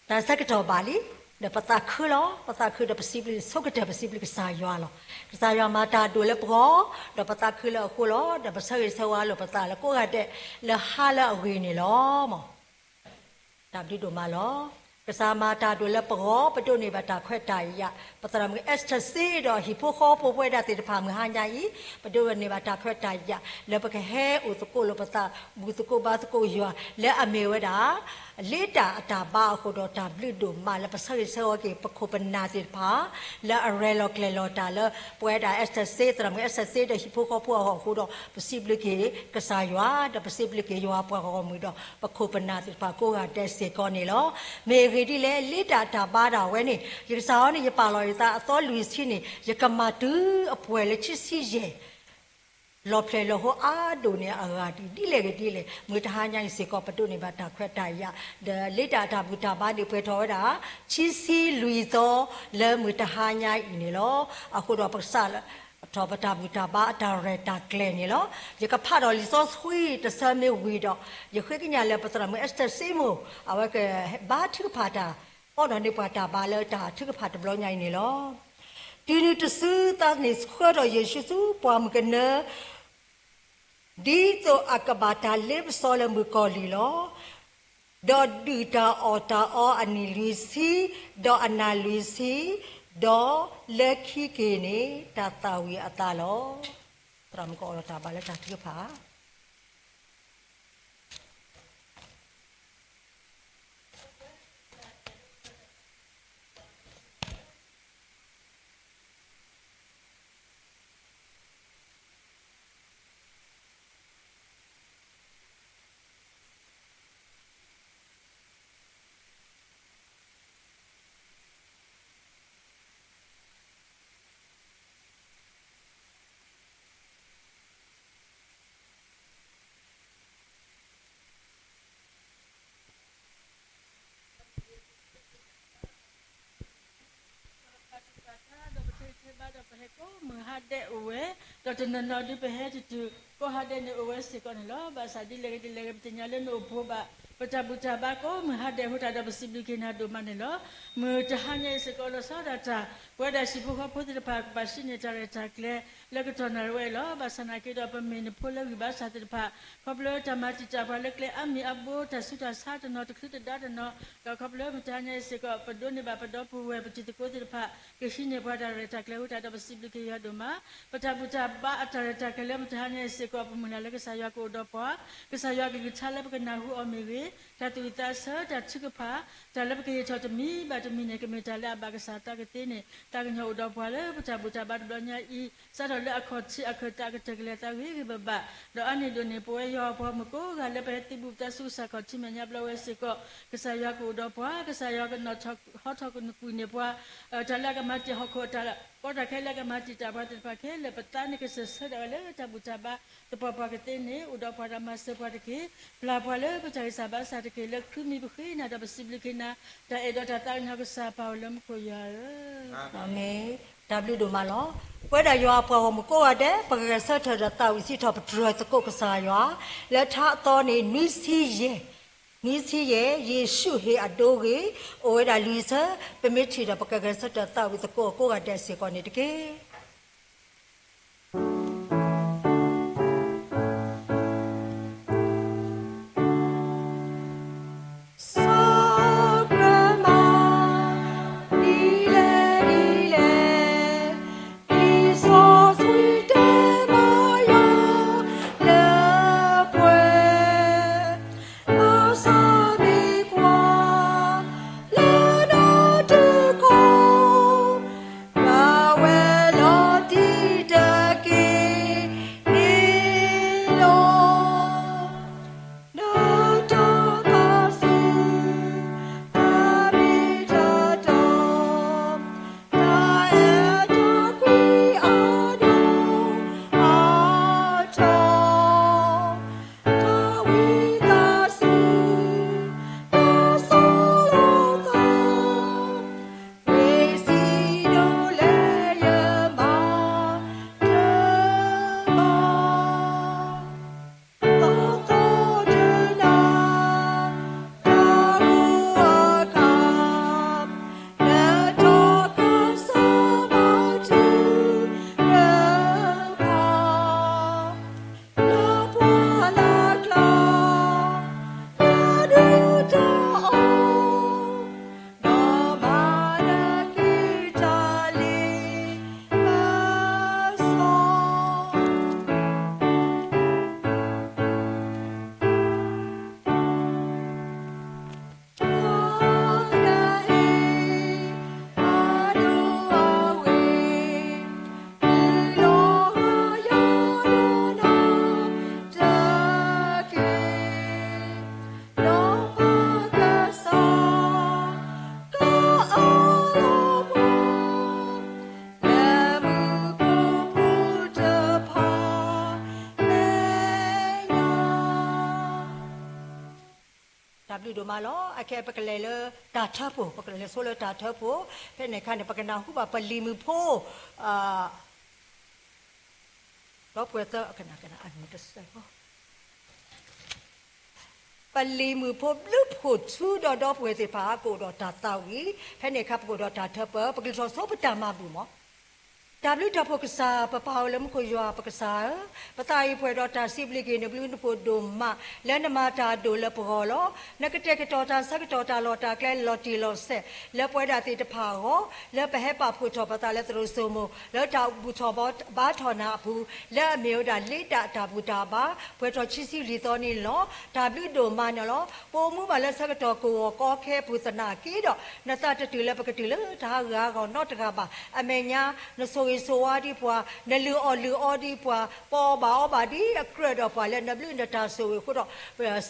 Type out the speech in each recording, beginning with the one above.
แต่สักตัวบาลีเดี๋ยวภาษาคือล้อภาษาคือเดี๋ยวภาษาบริสุทธิ์เดี๋ยวภาษาบริกษาย่อล้อภาษาย่อมาตาดูแล้วพอเดี๋ยวภาษาคือแล้วกูล้อเดี๋ยวภาษาอิสราเอลภาษาแล้วกูก็ได้แล้วหาแล้วเวนี่ล้อมั้งตามที่ดูมาล้อภาษามาตาดูแล้วพอไปดูในบัตรခွဲตายยะภาษามือเอสทีซีดอฮิโปโคโปโปได้ติดพามือหายายไปดูในบัตรခွဲตายยะแล้วไปแห่อุตโกลภาษาบุตโกบาสโกยัวแล้วอเมวดาเลตาตาบ้าโคดตาบลิดูมาแล้วภาษาอิสราเอลเก็บปคุปนาติดพาแล้วอะไรลอกเลลตาแล้วป่วยได้เอสทีซีตามมือเอสทีซีดอฮิโปโคโปของโคดภาษาบลิกกษายัวเดี๋ยวภาษาบลิกยัวปวของมือดอปคุปนาติดพาโกหาเดสก่อนนี่ล้อเมรีดีเลยเลตาตาบ้าดาวเวนี่ยิ่งสาวนี่ยิ่งปาลอยตาตอลุยสินี่ยิ่งกมาดูอป่วยเลยชิซิเจลอเพลโลโฮอาดูเนี่ยอาดีเลยมือทหารยังสิกอประตูในบัตรแควตายะเดเลตาตาบุตาบ้านดิเปทอดาชิซิลุยโตเลมือทหารยังอินี่ล้ออะคุดอปรสาทอปตาบุตาบ้าตาเรตาเกลนี่ล้อยิ่งกับพาดอลิซอสหุยตะเซเมวีดอยิ่งคุยกันยาเลปตระมือเอสเตซิโมเอาไว้ก็บ้าทึกพาดาอ๋อนั่นนี่ปาตาบ้าเลตาทึกพาดบล้อใหญ่นี่ล้อทีนี้จะซื้อตานี่ขวดเยซูซูปามกันเนดีโตอากบาตาเลบซอลมือกอลีลอดอดูตาออตาออันนี้ลุยซีดออันนาลุยซีดอเลขีเกเนตาตาวีอัตาลอตรามกอลตาบาเลตาทึกพามือฮัดเดอเวตอนนั้นเราดิไปเฮจุก็ฮัดเดนอเวสิก่อนล้อบาสาดิเลกติญาเลนโอโบบาปจาบุจาบาก็มือฮัดเดหุตาดาบสิบลิกินาดูมันล้อมือจะหันยัยสิก่อนล้อสาดาจ้าปวดาสิบุเขาพูดถึงภาคบาสิเนจาร์จากเลแล้วก็ตอนนั้นเวล้อบาสนาคิดว่าเป็นเมนพูดแล้ววิบาสาติภาขบเลยจะมาจิจาภาเล็กๆอามีอับบูแต่สุดาสาตนอตะคือตะดาตนอก็ขบเลยมันจะหันยัยสิก็ปดนี่บาปดอปูเวปจิตโกติภาก็ชินเนปวดาเรจากเลหุตาดาบสิบลิกิยาดูมาปจาบุจาบาอัตระจากเลมันจะหันยัยสิก็ปมุนาเลก็สายาโกดอปะก็สายากิจชาเลปกันนาหูอเมริแต่ตุตาเสแต่ชิกภาแต่เลปกิจชอจะมีบาจะมีในกเมจาเลบากษาตากเตเนตากญาอุดอปะเลปจาบุจาบาดบญาอีสะดอเลอคอชิอคตากตะกเลตาวิกบะดออันนี้ดูนี่ปวยอพอมโกกาเลปติบุตาสุสะคอชิมญาบลเวสิก็กษายาโกดอปะกษายาก็นอชฮอทอกนกุเนปะจาเลกมาจิฮอโคตาก็ตะเคเลกมาจิตาบาติปะเคเลปตานิกเสสดอเลตาบุจาบาตปะปะกเตเนอุดอปะรามาสปะตะเคปลาปะเลปจาริสาบาสาตะเคเลคือมีบุคีนาดาบสิบลิกินาตาเอดอตาตาญากษาปาลมโคยาอาเมนWดูมาล้อเวดายอพอมโกอเดปะกะเสทะตาวิสิทอปตรสโกกษายอและทะตอนี่นิสิเยเยซูเฮอโดเกโอเวดาลุยซะเปเมทิดาปะกะเสทะตาวิสโกโกกะเดสิกอนี่ตะเกล W တို့မှာလောအခဲပကလေလတာထဖို့ပကလေဆိုလတာထဖို့ဖဲနေခါနေပကနာဟုပါပလီမူဖို့တော့ပွေတော့အခဏအန်မတဆာပလီမူဖို့ဘလူဖို့ချူတော့ပွေစီပါကိုတော့တာတောက်ကြီးဖဲနေခါကိုတော့တာထပပကလေဆိုပတမဘူးမောW တဖို့ကစားပပောလမကိုရွာပကစားပတာရီဖွယ်တော့တာစီပလီကေနဘလူးနဖို့ဒိုမလဲနမတာဒိုလပေါ်လောနကတဲ့ကတော်တာဆက်ကတော်တာလော်တာကလဲလော်တီလော်ဆက်လဲပွဲတာတေတဖာဟောလဲပဟဲပါဖို့တော်ပတာလဲသူတို့ဆိုမလဲတောက်ဘူးတော်ဘာထော်နာဘူးလဲအမျိုးတာလိတာတာဘူးတာပါပွဲတော်ချီစီလီတော်နေလော W ဒိုမနော်ပိုမှုပါလဲဆက်ကတော်ကိုကောခဲဘူးစနာကီတော့နသတတူလဲပကတူလဲဒါကားကောတော့တကားပါအမေညာနဆိုဆိုဝါဒီပွားနလူအော်ဒီပွားပေါ်ပါဒီအခရတော့ပွားလဲနဘလူနတာဆိုခုတော့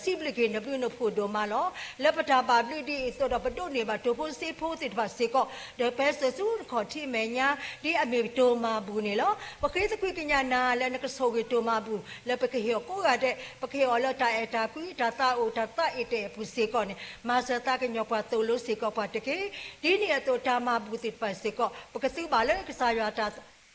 စီပလီကေနဘလူနဖို့ဒိုမာလောလက်ပတာပါပလီဒီဆိုတော့ပတုနေပါဒိုဖို့စေဖို့စစ်ပါစေကောဒဘက်ဆဆူခေါ်တိမညာဒီအမေဒိုမာဘူးနေလောပခေစခွေကညာနာလဲနကဆိုကေဒိုမာဘူးလက်ပခေဟေကိုရတဲ့ပခေော်လတာအတာကွီတာတာအိုတာတာအတဲ့ဘူးစေကောနေမာစတာကညောပွားတူလို့စေကောပါတကေဒီနေအတော့တာမာဘူးစစ်ပါစေကောပကစုပါလဲကစားရတာ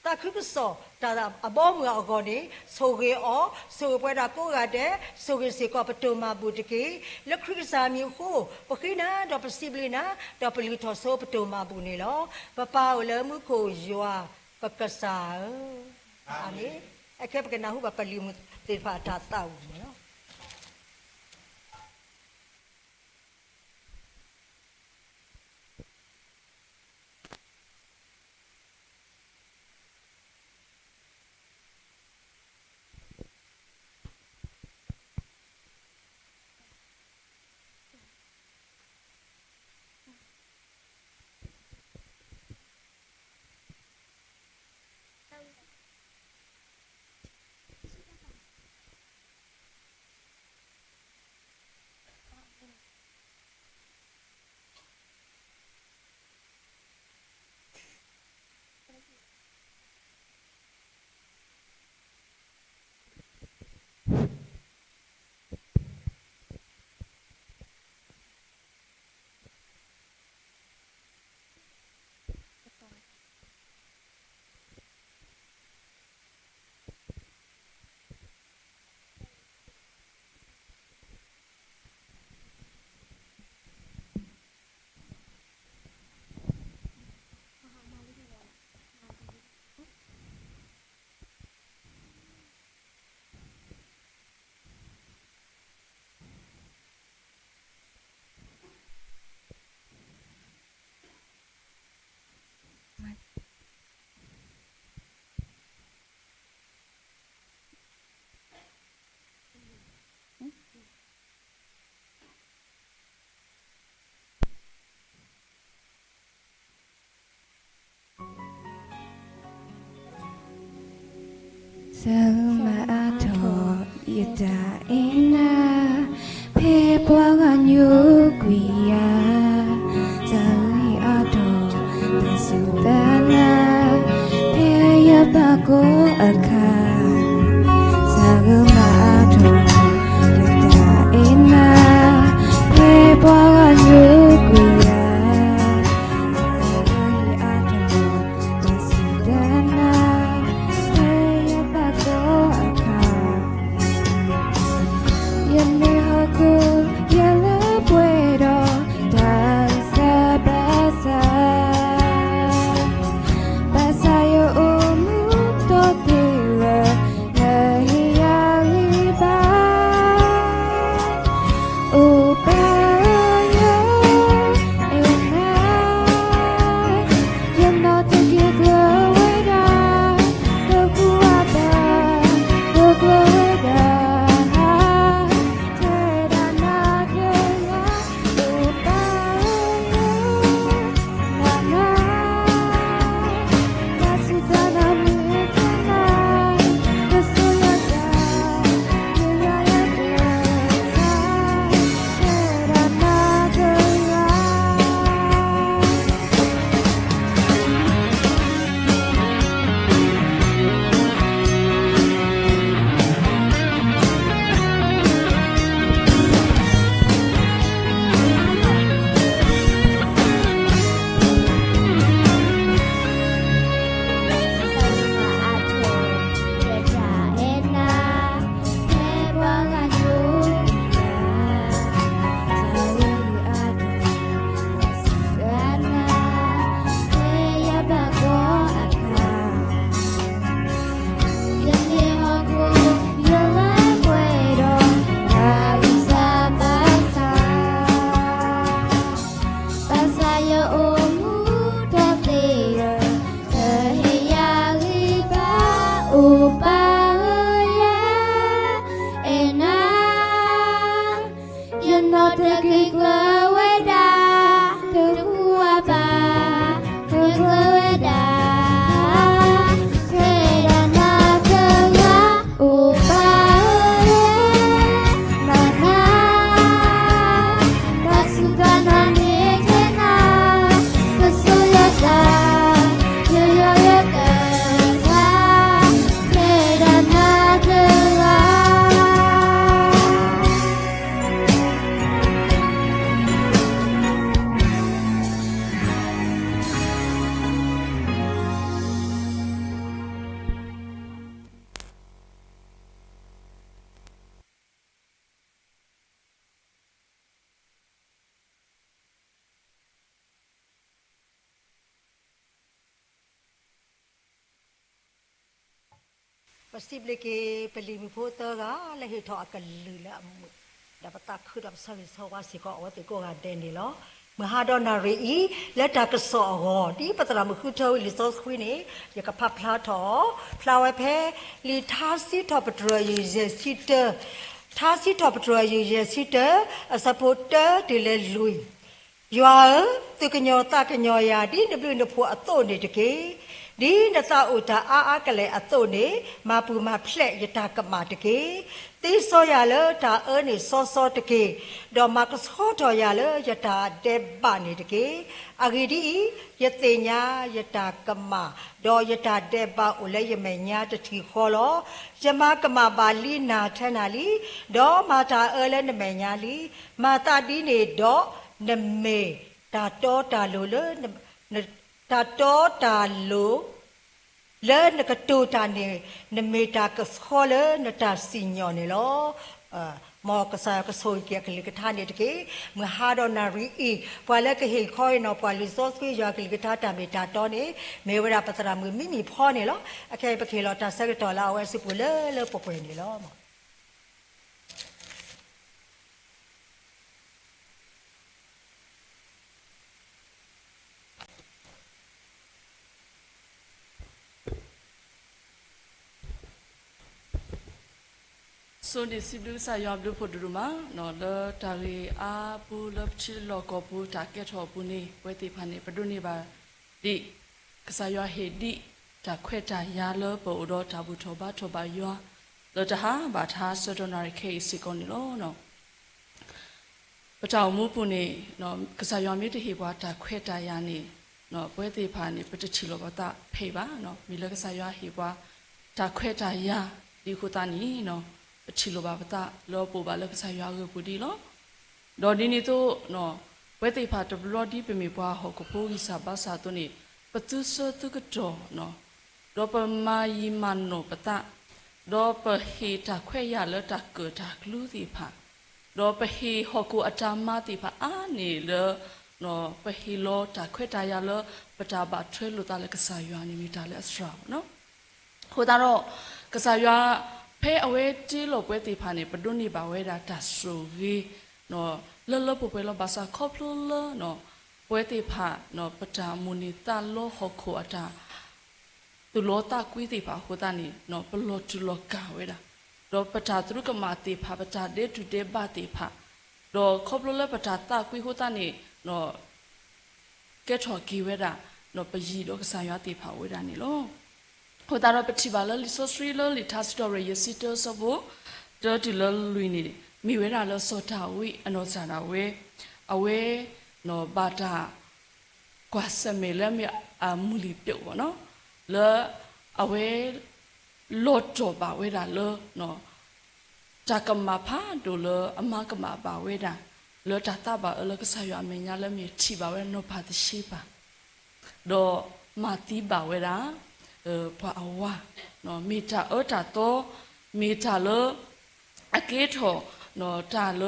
တာခုပစောတာအဘောမအကောနေဆိုကေအောဆိုပွဲတာကိုရတဲ့ဆိုကေစီကောပတူမာဘူးတကေလက်ခရစ်စာမျိုးကိုပခိနာတော့ပစီပလီနာတော့ပလီထောဆိုပတူမာဘူးနေလောပပအလမှုကိုယွာပကစားအာမင်အခေပကနာဟုပလီမှုတေဖာတာတောက်နော်Samato ida ina pe bwaga nyuguya zai ato tasubana pe yabago aka Samato ida ina pe bwaga nyuguya Basa yo umu to tira สิบเลยกีไปรีมิโพเตอร์กะแล้วเฮทอกันลือละมุดับตาคือดับสวิสว่าสิก็ว่าติโกกันเดนนี่咯มหาดอนารีอีและดากสอหอที่ปัตตามุคือเทวิลิซอสคุยนี่ยากพับพลาทอพลาวเพลีทาสิทอปตรยูเจสิเตทาสิทอปตรยูเจสิเตอสปอร์เตอร์ดิเลลุยยัวตุกญอตากญอยาดินบลุนพัวอโตนี่ตะเกဒီနသဥတာအာကလေအတုနေမပူမဖလက်ယတာကမာတကေတိစောရလတာအဲနေစောစောတကေဒေါ်မကစောတော်ရလယတာတေပနေတကေအဂိဒီယတေညာယတာကမာဒေါ်ယတာတေပဥလေယမေညာတတိခောလောယမကမာပါဠိနာထနာလီဒေါ်မာတာအဲလေနမေညာလီမာတာဒီနေဒေါ်နမေတာတောတာလိုလေတာတောတာလိုလဲနကတူတာနေနမေတာကစောလဲနတာစီညောနေလောမောကစားကဆိုကြကလေးကထားနေတကေမဟာဒနာရီအီပွာလဲကဟေခေါ်နော်ပွာလီစောစကွေရကလေးကထားတာမေတာတော့နေမေဝရပတရာမမိမိဖောနေလောအခဲပခေလောတာဆက်တော်လာဝဲစပူလဲလဲပပွေနေလောဆိုဒီစီဘလူဆာယောဘလူဖို့ဒူမာနော်လတာရီအာပူလပ်ချီလောကပူတာကက်ထောပူနေဝဲတိဖာနေပဒုနေပါဒီကဆာယောဟေဒီတာခွဲတာယာလပိုဒေါ်တာဘူးထောဘာထောဘာယောလတဟာဘာသာစဒနာရီခေစီကောနီလောနော်ပတောင်မှုပူနေနော်ကဆာယောမြေတဟေဘွားတာခွဲတာယာနေနော်ဝဲတိဖာနေပတချီလောဘတာဖေပါနော်မီလကဆာယောဟေဘွားတာခွဲတာယာဒီခုတာနီနော်အချီလိုပါပတာလောပိုပါလက်ဆိုင်ရွာကိုပူဒီလောဒေါ်ဒီနီတို့နော်ဝဲတိဖာတဘလော်ဒီပမီပွားဟောကပိုးကြီးစာဘာစာတို့နေပတုစတုကတော့နော်ဒေါ်ပမာယီမန်နိုပတာဒေါ်ပဟီတာခွဲရလတာကတာကလူဒီဖာဒေါ်ပဟီဟောကူအတာမတိဖာအာနေလနော်ပဟီလောတာခွဲတာရလပတာဘာထွဲလို့တာလက်ကစားရွာနေမိတာလဲအစရာနော်ဟိုတာတော့ကစားရွာဖဲအဝဲတီလို့ပွဲတီဖာနေပဒုန်နေပါဝဲတာတဆူကြီးနော်လောလောပပွဲလောဘာသာခေါပလိုလောနော်ပွဲတီဖာနော်ပတာမူနီတာလောဟခိုအတာသူလောတာကွီတီဖာဟိုတာနေနော်ပလောတူလောကာဝဲတာတော့ပတာသူကမာတီဖာပတာဒေတူဒေဘာတီဖာတော့ခေါပလိုလောပတာတာကွီဟိုတာနေနော်ကဲထော်ကီဝဲတာနော်ပကြီးတော့ကစားရတီဖာဝဲတာနေလောဟိုတာတော့ပတိပါလလီဆိုစရီလလီတာစတော်ရယစီတောစဘောတော်တီလလူနေမိဝဲတာလောစောတာဝိအနောစာနာဝဲအဝဲနော်ဘာတာကွာစမေလမြအမူလီပြုတ်ပေါ့နော်လောအဝဲလောတော့ပါဝဲတာလောနော်တာကမဖာဒိုလောအမကမပါဝဲတာလောတာတာပါလောကဆာရမညာလမြချီပါဝဲနော်ပါတရှိပါတော့မာတီပါဝဲတာပွာအဝါနော်မီတာအတာတော့မီတာလအကေထောနော်တာလ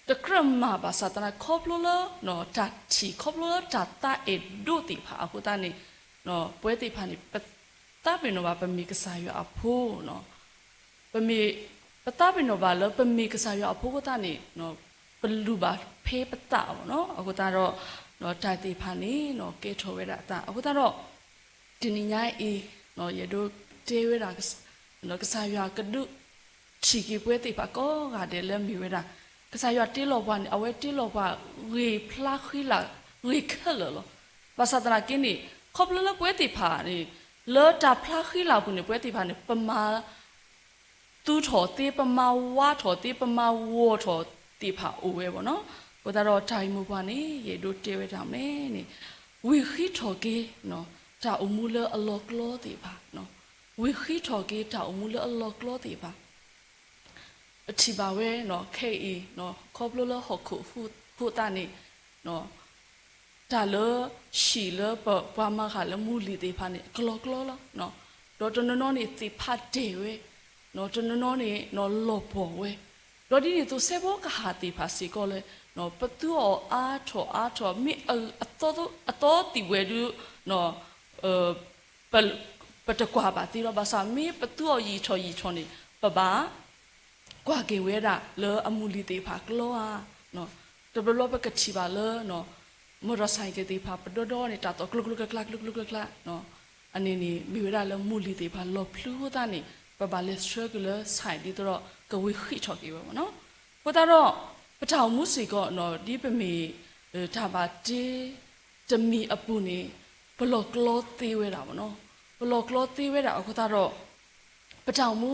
တကရမဘာသာတနာခေါပလိုလနော်တာချီခေါပလိုတာတာအဒုတိဖာအခုတနေနော်ပွဲတိဖာနေပတာပင်နော်ဘာပမီကစားရအဖိုးနော်ပမီပတာပင်နော်ဘာလပမီကစားရအဖိုးကတနေနော်ပလူဘာဖေးပတာပေါ့နော်အခုတတော့နော်တာတိဖာနေနော်ကေထောဝဲတာတာအခုတတော့ဒီညညာအေးနော်ရတို့တေဝဲတာနော်ကစားရကဒုချီကပွဲတိပါကောကတဲ့လက်မီဝဲတာကစားရတေလောဘွားအဝဲတေလောဘွားဝေဖလာခီလာဝေခလလောဘာသာတနာကင်းနေခေါပလလပွဲတိဖာနေလောတာဖလာခီလာဘူးနေပွဲတိဖာနေပမာတူထော်တေပမာဝါထော်တေပမာဝေါ်ထော်တိဖာအိုဝဲပေါ့နော်ဟိုတော့တိုင်မူဘွားနေရတို့တေဝဲတာမဲနေဝေခီထော်ကေနော်တာအမှုလအလောကလောတိပါနော်ဝိခိထော်ကေတာအမှုလအလောကလောတိပါအချီပါဝဲနော်ခဲအီနော်ခေါပလိုလဟခုဖူတာနေနော်တာလရှီလပပွားမခါလမူလီတိဖာနေကလောကလောနော်တော့တနနောနေတိဖတ်တေဝဲနော်တနနောနေနော်လောပေါ်ဝဲတော့ဒီနေသူဆေဘောကဟာတိဖာစီကောလေနော်ပတူအားထောမိအတော်တီဝဲဒူနော်ပ တကွာပါတီတော့ဘာသာမေပတူရီချောနေပပကွာကေဝဲတာလောအမှုလီတေဖာကလောအာနော်တဘလောပကချီပါလောနော်မော်တော်ဆိုင်ကတေဖာပတော်တော်နေတာတော့ကလုကလုကလကလုကလုကလနော်အနေနေမိဝဲတာလောမှုလီတေဖာလောဖလူဟတာနေပပလက်စထရဂလဆိုင်ဒီတော့ကဝေခိချောကေပါနော်ဟိုတော့ပထောင်မှုစီကောနော်ဒီပမေဒါပါတေတမီအပူနေဘလော့ကလောသေးဝဲတာဗောနော်ဘလော့ကလောသေးဝဲတာအခုတော့ပထောင်မှု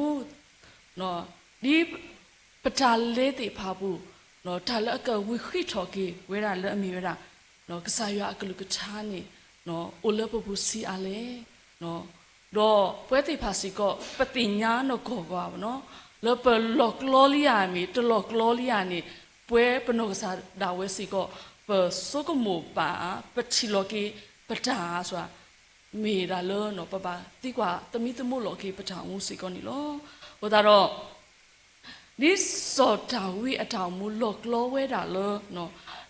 နော်ဒီပထာလေးတေဖာဘူးနော်ဒါလည်းအကဝိခိထော်ကေဝဲတာလည်းအမီဝဲတာနော်ကစားရအကလူကချာနေနော်အိုလပပူစီအားလေနော်တော့ပွဲတေဖာစီကောပတိညာနော်ကောကွာဗောနော်လပလော့ကလောလီယာမီတလော့ကလောလီယာနေပွဲပနောကစားဒါဝဲစီကောပစုကမောပါပချီလောကေပတာဆိုတာမေဒါလောနော်ပပတိကွာတမိတမို့လောကေပတာမှုစီကောနီလောဟိုတော့ဒီစောတာဝီအထောင်မူလောကလောဝဲတာလော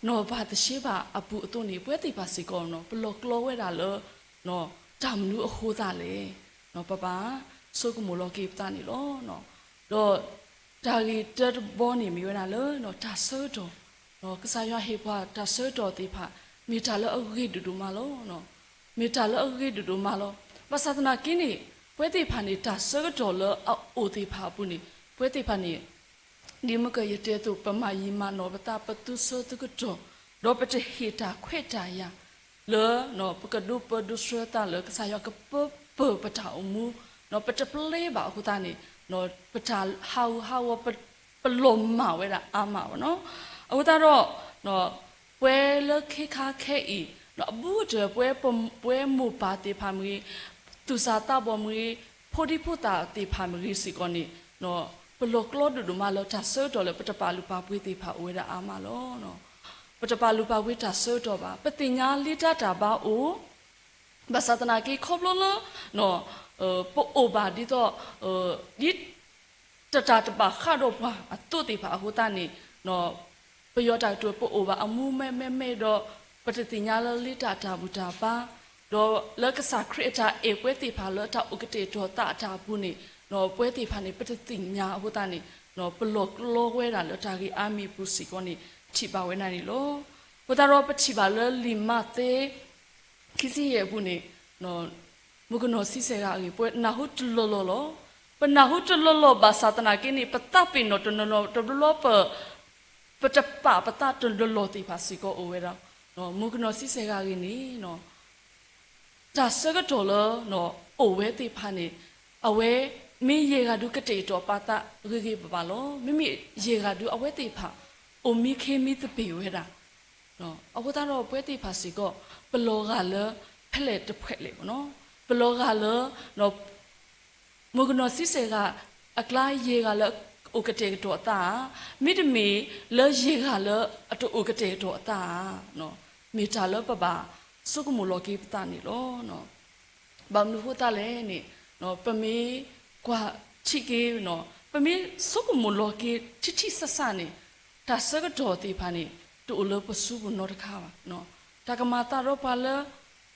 နော်ဘာတရှိပါအပူအသွနေပွဲတိပါစီကောနော်ဘလောကလောဝဲတာလောနော်တမ်နူအခိုးတာလေနော်ပပစုကမောလောကေပတာနီလောနော်တော့ဒါလီတဘောနေမိဝဲတာလောနော်ဒါဆောတော့နော်ကစားရဟေဖွာဒါဆောတော်တိဖာမိတာလောအဂိဒူဒူမလောနော်မိတာလောအဂိဒူဒူမလောဘာသာနာကင်းနေပွဲတိဖာနေဒါဆောတော်လောအိုတိဖာပုနေပွဲတိဖာနေဒီမကရတဲ့သူပမာယီမနောပတာပတုဆောတကတော့တော့ပတဟီတာခွေတာယာလောနော်ပကဒုပဒုဆွတာလောကစားရကပပတာအမှုနော်ပတပလေးပါအခုတာနေနော်ပတာဟောပလုံမဝဲတာအာမပါနော်အခုတော့နော်ပွဲလခေခါခဲဤနော်ဘူးတဲ့ပွဲမူပါတိဖာမီသူစာတာဘောမီဖိုဒီဖိုတာတိဖာမီစီကောနီနော်ပလောကလောဒဒမလောတာဆောတော်လေပတပါလူပါပွေးတိဖာဝဲတာအာမလောနော်ပတပါလူပါဝဲတာဆောတော်ပါပတိညာလိတတာပါအိုဘာသာတနာကေခေါပလောနော်ပိုအိုပါဒီတော့ဒီတတပါခါတော့ပါအတုတိဖာဟိုတာနေနော်ပယောတာတူပိုဘာအမှုမဲတော့ပတတိညာလလိတာတာဘူတာပါတော့လကစားခရတာအေပွဲတိဖာလတာဥကတေတော့တာတာဘူးနေနော်ပွဲတိဖာနေပတတိညာဟိုတာနေနော်ပလော့လောဝဲတာလတာကြီးအာမီပူစီကောနေချိပါဝဲနိုင်လို့ဟိုတာတော့ပချိပါလလီမတေခီစီရဲ့ဘူးနေနော်မကနော်စီစေရာကြီးပွဲနာဟုတလောပနာဟုတလောဘာသာတနာကိနေပတပိနောတနောတဘလောပတပတာတလောတိဖာစီကိုအိုဝဲတော့နော်မုကနော်စီစေကာကြီးနီနော်ဒါစကတော်လောနော်အိုဝဲတိဖာနေအဝဲမင်းရေကဒုကတေတော်ပါတာဂေပလောမိမိရေကဒုအဝဲတိဖာအိုမိခေမိတပေဝဲတာနော်အခုတော့ပွဲတိဖာစီကိုပလောကလဖက်လက်တစ်ဖက်လေနော်ပလောကလနော်မုကနော်စီစေကအကလာရေကလโอกเตตัวตามิดมีเลเยกาเลอตโอกเตตัวตาเนาะมีตาเลปะบาสุกมุโลกีปตานี่โลเนาะบามนุโหตาเลนี่เนาะปะมีกว่าชิเกเนาะปะมีสุกมุโลกีทิสสะนี่ตาสกดอติพานี่ตุเลปสุบุโนตะคาบาเนาะตากมาตาโรปาเล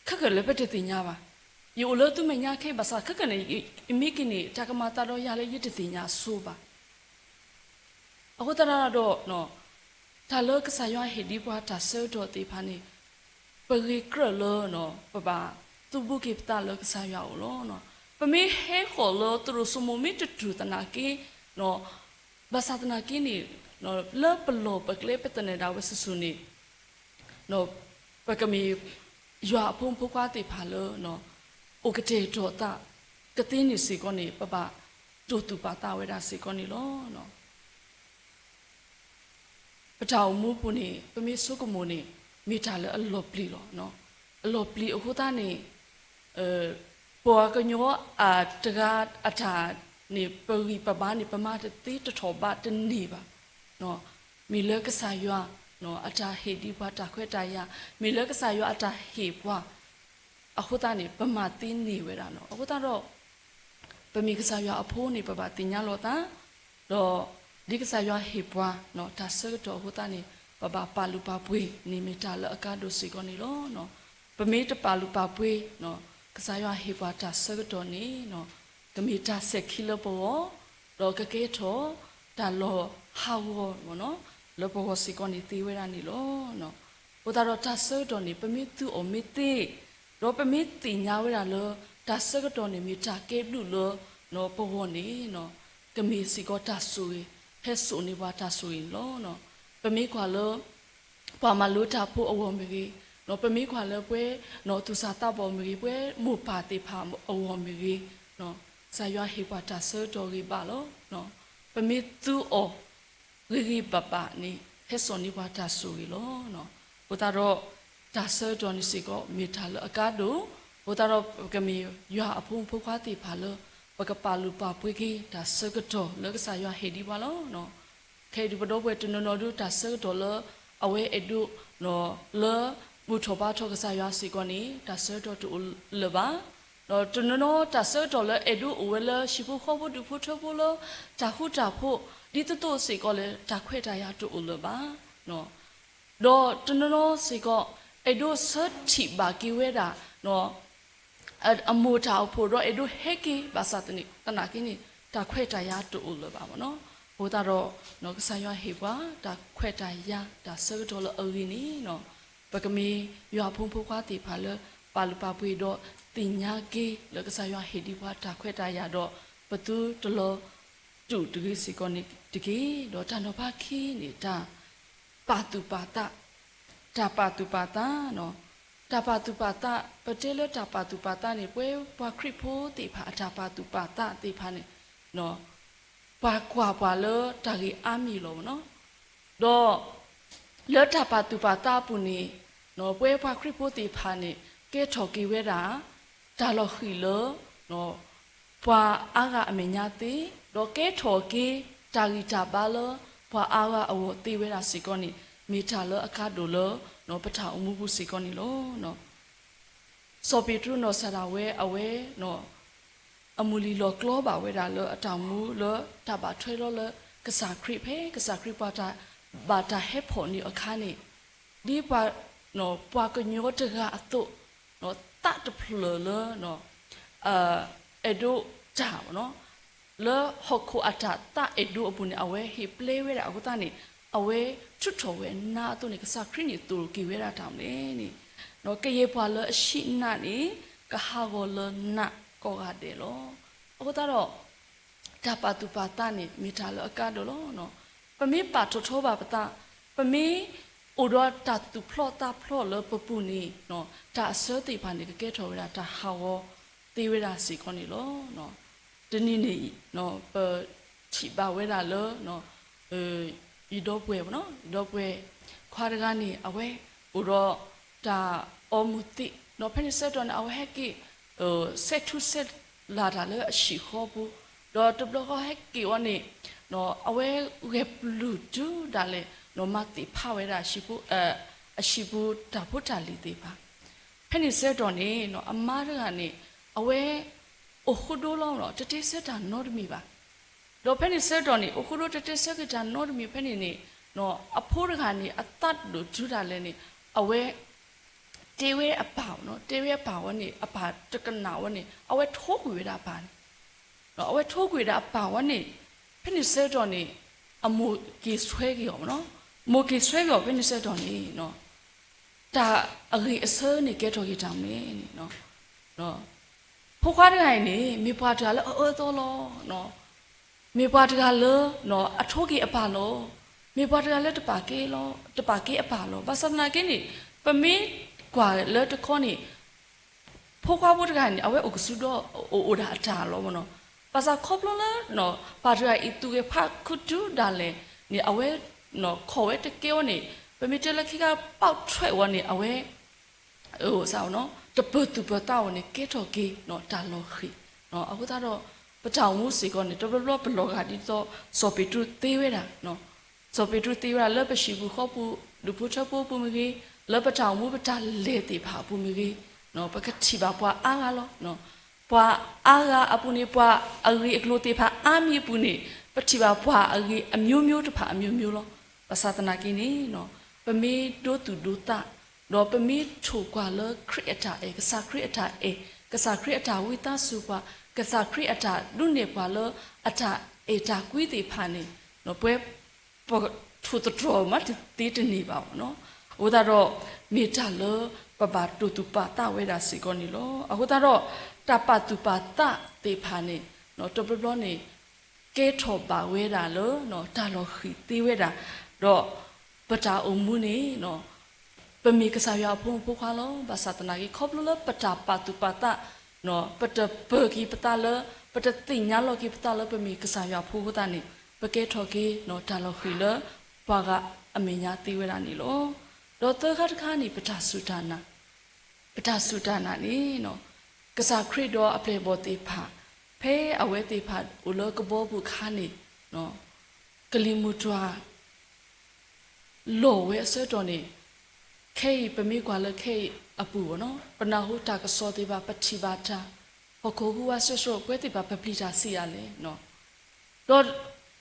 ခက်ခက်လည်းပဲတည်ညာပါယူလို့သူမညာခဲပါစားခက်ခက်နေအမိကိနေတကမာတာတော့ရလေရတည်ညာဆိုပါအခုတရတော့နော်ဒါလောကစားရဟေဒီပွားတာဆောတော့တေဖာနေပရိကရလောနော်ပပသူဘုကိပတာလောကစားရအောင်လောနော်ပမေဟဲခေါ်လောသူစမမီတူတနာကေနော်ဘာသာတနာကေနေနော်လောပလောပကလေပတနေတာဝဆဆူနေနော်ပကမီရွာဖုံဖုကွာတေဖာလောနော်โอกเตတော့တာကတင်းနေစီကောနေပပတူတူပါတာဝဲတာစီကောနေလောနော်ပထောင်မှုပုန်နေပမေဆုကမုန်နေမိတာလေအလောပလီလောနော်အလောပလီအခုသားနေပေါ်ကညောတကအထာနေပရီပပနေပမတတိတထောဘတနေပါနော်မီလကဆာယွာနော်အထာဟေဒီဘတာခွဲတာယမီလကဆာယွာအထာဟေဘွာအခုသားနေပမတင်းနေဝဲတာနော်အခုသားတော့ပမီကဆာယွာအဖိုးနေပပတင်ညာလောတာတော့ဒီကစားရဟေပွားနော်ဒါစကတော့ဟိုတာနေပပပါလူပါပွေးနေမီတာလအကာဒိုစီကောနေလောနော်ပမေတပါလူပါပွေးနော် ကစားရဟေပွားတာဆကတော့နေနော်ကမီတာဆက်ခီလပေါ်တော့ကကေထောတာလောဟာဝမနော်လောပေါ်စီကောနေတီဝဲရနေလောနော်ဟိုတာတော့တာဆတော့နေပမီတူအမီတီတော့ပမီတီညာဝဲရလောတာဆကတော့နေမီတာကေလူလောနော်ပေါ်နေနော်ကမီစီကောတာဆူဟဲဆူနေပါတာဆူလောနော်ပမီခွာလောပါမလူတာဖို့အဝမီကြီးနော်ပမီခွာလောပွဲနော်သူစာတာပေါ်မီကြီးပွဲမူပါတိဖာအဝမီကြီးနော်ဆာယဟေပါတာဆတော်ကြီးပါလောနော်ပမီသူအောရီပပနီဟဲဆိုနီပါတာဆူကြီးလောနော်ဘုတာတော့တာဆတော်နီစီကိုမိထားလအကားတို့ဘုတာတော့ကမီရွာအဖုံဖုခွားတိဖာလောပကပါလူပါပွေးကြီးတာဆကတော့လောကဆာယဟေဒီပါလောနော်ခေဒီဘတော်ပွဲတနနော်တို့တာဆတော်လောအဝဲအဒုနော်လောဘူထောပါထောကဆာယစီကိုနေတာဆတော်တူလပါတော့တနနော်တာဆတော်လောအဒုအဝဲလောရှိဖို့ခေါ်ဖို့ဒုဖို့ထောဖို့လောတာခုတာဖို့ဒီတတိုစီကိုလေတာခွဲတာရတူလပါနော်တော့တနနော်စီကိုအဒုဆတ်ချီဘာကီဝဲတာနော်အမိုတာဖို့တော့အဒုဟက်ကီဘာသာတနိတနာကင်းနေတာခွဲတာရတူလပါမနော်ဘို့တာတော့နော်ကဆာယဟေပွားတာခွဲတာရတာဆတ်တော်လအရီနီနော်ပကမီရွာဖုံဖုခွားတီဖာလပါလူပါပွေတော့တင်ညာကေလကဆာယဟေဒီပွားတာခွဲတာရတော့ဘသူတလောတူတကြီးစီကောနိတကြီးတော့တန်တော်ဖခီနေတာပါတူပါတာတာပါတူပါတာနော်တာပါတူပါတာပတေလတာပါတူပါတာနေပွဲပွားခရစ်ဖိုးတေဖာတာပါတူပါတာတေဖာနေနော်ပါကွာပါလတာကြီးအာမီလောနော်တော့လောတာပါတူပါတာပူနေနော်ပွဲပွားခရစ်ဖိုးတေဖာနေကဲထော်ကီဝဲတာဒါလောခီလောနော်ပွာအားကအမညာတေတော့ကဲထော်ကီတာဂီတာပါလောပွာအားကအဝတေဝဲတာစီကောနေမိထာလောအခါဒိုလောနော်ပထအမှုဘူးစီကောနေလောနော်စောပီထရနော်ဆရာဝဲအဝဲနော်အမူလီလောကလောပါဝဲတာလောအတောင်မူလောတပါထွဲလောလကစားခရစ်ဖဲကစားခရစ်ပါတာဘာတာဟက်ဖို့နေအခါနေဒီပါနော်ပွာကညောတကအတုနော်တတ်တဖလလောနော်အဒိုဂျာနော်လောဟခုအတာတအဒိုအပုန်အဝဲဟီပလေဝဲတာအခုတနေအဝဲချွတ်တော်ဝဲနာအတုနေကစားခရစ်နေတူကီဝဲတာတောင်လေနိနော်ကရေပွာလောအရှိနာနေကဟာဂောလနာကောကတဲ့လောအခုတော့တပါတူပါတာနေမိထားလောအကတော့လောနော်ပမေပါထောပါပတာပမေဥဒတာတူဖလော့တာဖလော့လောပပူနေနော်ဒါအစောတိဖာနေကဲထော်ရတာဟာဝတေဝရာစီခေါနေလောနော်တနည်းနေနော်ပချိပါဝဲတာလောနော်ဤတော့ပွဲပေါ့နော်တော့ပွဲခွာရကနေအဝဲဥတော့ဒါအမှုတိနော်ဖက်ဆက်တော့အဝဲဟက်ကီဆက်ထုဆက်လာတာလေအရှိခေါ်ဘူးတော့တဘလဟက်ကီဝနေနော်အဝဲဝက်လူတူဒါလေနော်မတိဖာဝဲတာရှိဘူးအရှိဘူးတာဖို့တာလီသေးပါဖက်ဆက်တော့နေနော်အမားကနေအဝဲအခုဒိုလောတော့တတိဆက်တာနော်မီပါတော့ဖက်ဆက်တော့နေအခုဒိုတတိဆက်ကတာနော်မီဖက်နေနော်အဖိုးကနေအတတ်လို့ထူတာလဲနေအဝဲတေဝဲအပေါနော်တေဝဲအပေါဝနေအပါတကနာဝနေအဝဲထိုးကွေတာပါနော်အဝဲထိုးကွေတာအပေါဝနေဖက်နေဆက်တော့နေအမိုကေဆွဲကြောနော်မိုကေဆွဲကြောဖက်နေဆက်တော့နေနော်ဒါအကြီးအစဲနေကဲတော်ကြီးတောင်နေနော်နော်ဖိုးခွားတဲ့ဟိုင်နေမိပွားတကလည်းတော့လောနော်မိပွားတကလည်းနော်အထိုးကြီးအပါလောမိပွားတကလည်းတပါကေလောတပါကေအပါလောဘာစနာကင်းနေပမေကွာလေတခေါနေဖိုးခွားဖို့တကနေအဝဲအုပ်စုတော့အိုဒါအတာလောမနော်ဘာသာခေါပလောနော်ပါတရအတူရဲ့ဖတ်ခုတူဒါလေနေအဝဲနော်ခေါ်ဝဲတကေဝနေပမေတလခိကပေါက်ထွဲ့ဝနေအဝဲဆောင်းနော်တပတ်တူပတာဝနေကေထော်ကေနော်တာလောခိနော်အခုတော့ပတောင်မှုစီကောနေတဘလဘလောကဒီတော့စောပီတူသေးဝဲတာနော်စောပီတူသေးဝဲလက်ပရှိဘူးခေါ်ဘူးလူဖို့ချက်ဖို့ပူမကြီးလက်ပတောင်မှုပတာလေတေဖာပူမကြီးနော်ပကတိပါပွားအားလောနော်ပွားအားအပူနေပွားအရီအကလိုတေဖာအာမီပူနေပတိပါပွားအရီအမျိုးမျိုးတဖာအမျိုးမျိုးလောပသတနာကင်းနေနော်ပမေဒိုတူဒိုတာတော့ပမေချိုကွာလခရစ်အတာအေကစားခရစ်အတာအေ ကစားခရအတာဝိတာစုပါကစားခရအတာလူနေပါလအတာအေတာကွီတီဖာနေနော်ပွဲထူတော်မတီတနေပါဘောနော်ဟိုဒါတော့မေတ္တာလပပတူတူပါတာဝဲတာစီကောနီလောအခုဒါတော့တပတူပါတာတေဖာနေနော်တပလောနေကဲထောပါဝဲတာလောနော်တာလောခီတီဝဲတာတော့ပတာအုံမှုနေနော်ပမီကစားရဖုံဖုခါလောဘာသာတနာကြီးခေါပလပတာပတူပါတာနော်ပတပကီပတာလပတတိညာလောကီပတာလပမီကစားရဖုခတာနေပကဲထောကီနော်တာလောခီလပွာကအမေညာတီဝဲတာနေလောတော့တခါတခါနေပတာစုတာနာနေနော်ကစားခရစ်တော်အပလေဘောတိဖာဖဲအဝဲတိဖာဦးလကဘောဘူးခါနေနော်ကလီမူတွာလောဝဲဆွတ်တော်နေခဲပမေကွာလခဲအပူဘောနော်ပနာဟုတာကစောတိပါပတိပါတာဟခိုးကူဝါဆွတ်ကွဲတိပါပပလီတာစီရလေနော်တော့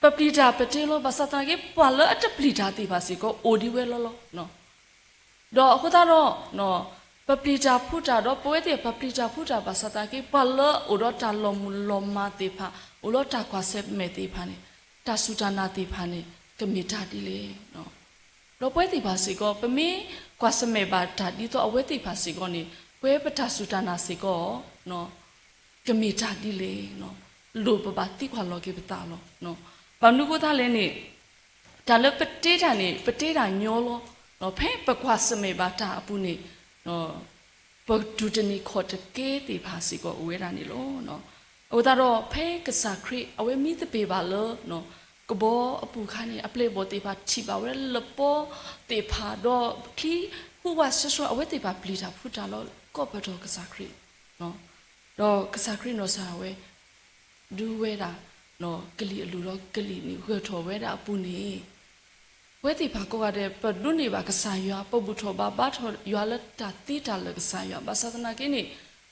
ပပလီတာပတေလောဘာသာတကေပွာလအတပလီတာတိပါစီကိုအိုဒီဝဲလောလောနော်တော့အခုတော့နော်ပပလီတာဖူတာတော့ပွဲတဲ့ပပလီတာဖူတာဘာသာတကေပလအိုတော့တာလောမူလောမာတိဖာအိုတော့တာကွာဆက်မေတိဖာနေတာဆူတာနာတိဖာနေကမီတာတိလေနော်တော့ပွဲတိပါစီကိုပမေကွာစမေဘာတာဒီတော့အဝဲတိပါစီကိုနေပွဲပတာဆူတာနာစီကိုနော်ကမီတာတိလေနော်လူပပတိခွာလောကေပတာလောနော်ဘာနုကိုသားလဲနေဒါလည်းပတေးတာညောလောနော်ဖဲပကွာစမေဘာတာအပူနေနော်ပဒူတနီခေါ်တကေတီပါစီကိုအဝဲတာနေလောနော်ဟိုတော့ဖဲကစားခရီအဝဲမိတပေပါလောနော်ကဘောအပူခါနေအပလေဘောတေပါချီပါဝဲလပေါ်တေဖာတော့ခီဟူဝါဆဆအဝဲတေပါပလီတာဖူတာလောကောပတော်ကစားခရီနော်တော့ကစားခရီနော်စာဝဲဒူဝဲတာနော်ကလီအလူတော့ကလီနေခွထော်ဝဲတာအပူနေဝဲတိပါကောကတဲ့ပဒုနေပါကစားရွာပပုထောဘာဘာထော်ရွာလက်တာတိတာလကစားရွာဘာသာနာကိနေ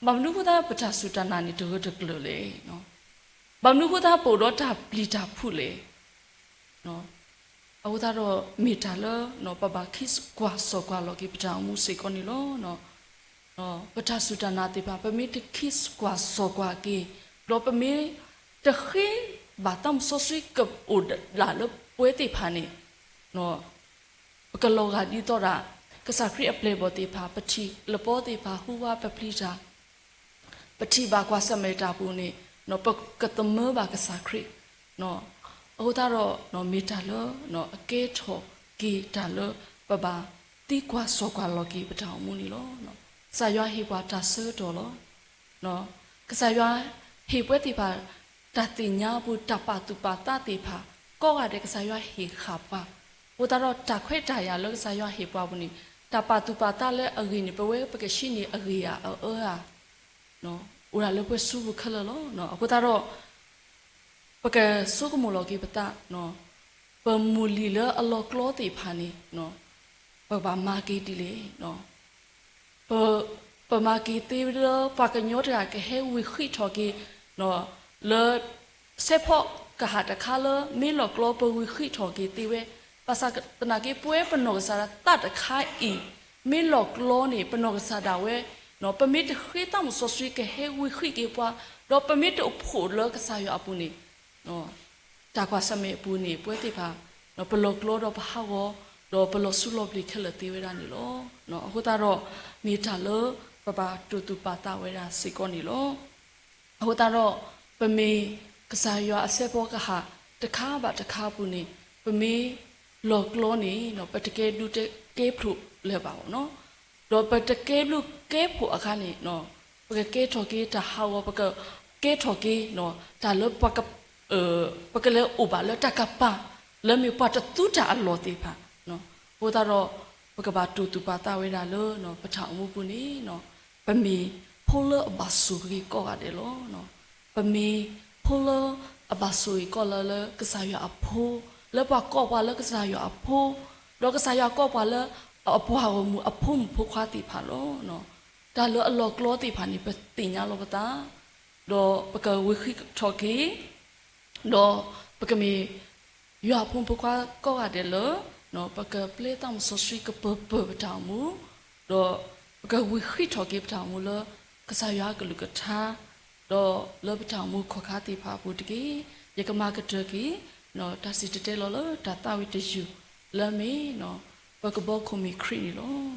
မမနုကတာပတာစုတနာနေတော့တကလလေနော်မမနုကတာပိုတော့တာပလီတာဖုလေနော်အဝဒါတော့မီတာလနော်ပပခိစကွာစောကွာလောကိပတာမှုစေကောနီလောနော်ပတာစုတနာတိပါပမီတခိစကွာစောကွာကေတော့ပမီတခိဘာတမ်ဆိုဆွိကအိုလာလပွဲတိဖာနေနော်ကလောကဒီတော့ရာကစားခရီအပလေဘောတိဖာပတိလပေါ်တိဖာဟူဝါပပလီတာပတိဘာကွာစမေတာဘူးနေနော်ပကတမဘာကစားခရီနော်ဟိုတော့နော်မီတာလောနော်အကဲထော်ဂီတာလောပပတိကွာစောကွာလောကီပထောင်မှုနီလောနော်စာရွာဟေပွားတာဆဲတော်လောနော်ကစားရွာဟေပွဲတိဖာတတိညာဘူးတပတူပါတတိဖာကောကတဲ့ကစားရွာဟေခါပါဟိုတော့တခွဲ့တာရလောကစားရွာဟေပွားဘူးနီတပတူပါတလည်းအဂိနေပဝဲပကရှိနေအဂိယာအာနော်ဦးရလည်းပွဲစုခလလောနော်အခုတော့ပကဆုကမလောကိပတာနော်ပမူလီလအလောကလောတိဖာနီနော်ပဘာမာကီတီလေနော်ပမာကီတီရပကညောတရာကဟဲဝီခိထောကေနော်လေစေဖို့ကဟာတခါလမီလောကလောပဝီခိထောကေတီဝဲပါစကတနာကေပွဲပနောကစားတတ်ခါအီမီလောကလောနေပနောကစားတာဝဲနော်ပမစ်ခိတမ်ဆိုဆွေကဟဲဝီခိကေပွားတော့ပမစ်အဖို့လောကစားရအပူနေနော်တာကွာစမေပူနေပွဲတိဖာနော်ဘလော့ကလောတော့ဘာဟောတော့ဘလော့ဆူလော့ပလီခလတီဝဲတာနေလောနော်အခုတော့မီတာလောပပတူတူပါတာဝဲတာစီကောနေလောအခုတော့ပမေကစားရွာအဆက်ဘောကဟာတခါပါတခါပူနေပမေလော့ကလောနေနော်ပတကဲဒူတေဖလူလဲပါဘောနော်တော့ပတကဲလူကဲဖို့အခါနေနော်ပကဲထော်ကေတာဟာဝပကဲထော်ကေနော်ဒါလောပကပကလေဥပါလတကပါလမေပတ်တူတာအလောတိဖာနော်ဟိုတော့ပကဘာတူတူပါတာဝဲတာလောနော်ပထောင်မှုပုနေနော်ပမီဖိုလအဘဆူကြီးကောရတယ်လောနော်ပမီဖိုလအဘဆူကြီးကောလကစားရအဖိုးလပကောပါလကစားရအဖိုးလောကစားရကောပါလအပွားမှုအဖုံဖခွာတိဖာလောနော်ဒါလောအလောကလောတိဖာနေပတင်ညာလောပတာတော့ပကဝိခိထော်ကေတော့ပကမီရွာဖုံပကွာကောရတယ်လို့နော်ပကပလေတမ်ဆိုဆွေကပပတောင်မူတော့ပကဝီခိထော်ကေပတောင်မူလို့က ကစားရကလူကထားတော့လောဘထောင်မှုခေါ်ခါတိဖာဘူးတကေယကမကတကေနော်တစီတဲလောလောတတဝိတယူလမေနော်ဘကဘောခုမီခရီနီလော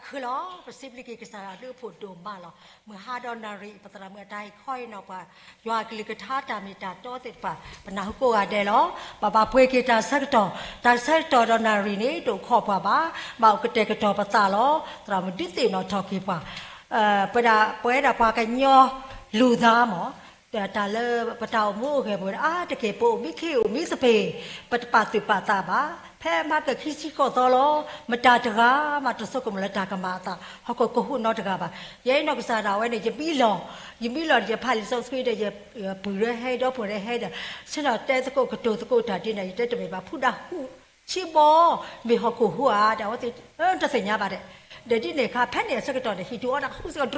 คือล้อประสิบลิกิกษาเรื่องผุดดูมาล้อเมื่อ5 ดอลลาร์ปัตตาเมื่อได้ค่อยนอป่ะยากิลิกท่าตามีตาโตเสร็จป่ะปนาฮุโกอาเดล้อป่ะป่ะเพื่อกิตาสักต่อตาสักต่อ$นี้ดูขอบป่ะป่ะมาอุกเตกต่อปัตตาล้อตรามันดิสินอทอกีป่ะปดาเปิดป่ะกันย่อลูดาหมอแต่ตาเลปะตาวมูเคบ่ตะเกโปมิคิวมิสเปปะปะสุปะตาบาแพ้มาตะคิสิก็ตอลอมะตาตะกามาตะสกมละตากะมาตาฮอกก็หุนอตะกาบาเยนอกสาดาเวนี่จะปีลอจะพาลิซอสกีเดจะปุเรให้ดอปุเรให้ดฉะนั้นแต่สกกะโตสกตาติไหนแต่ตะเมบาพุดาหุชิบอมีฮอกหัวดาวติตะเสญญาบาเดเดดิเนคาแพ้เนี่ยสกตอเดฮิตอนะหุสกด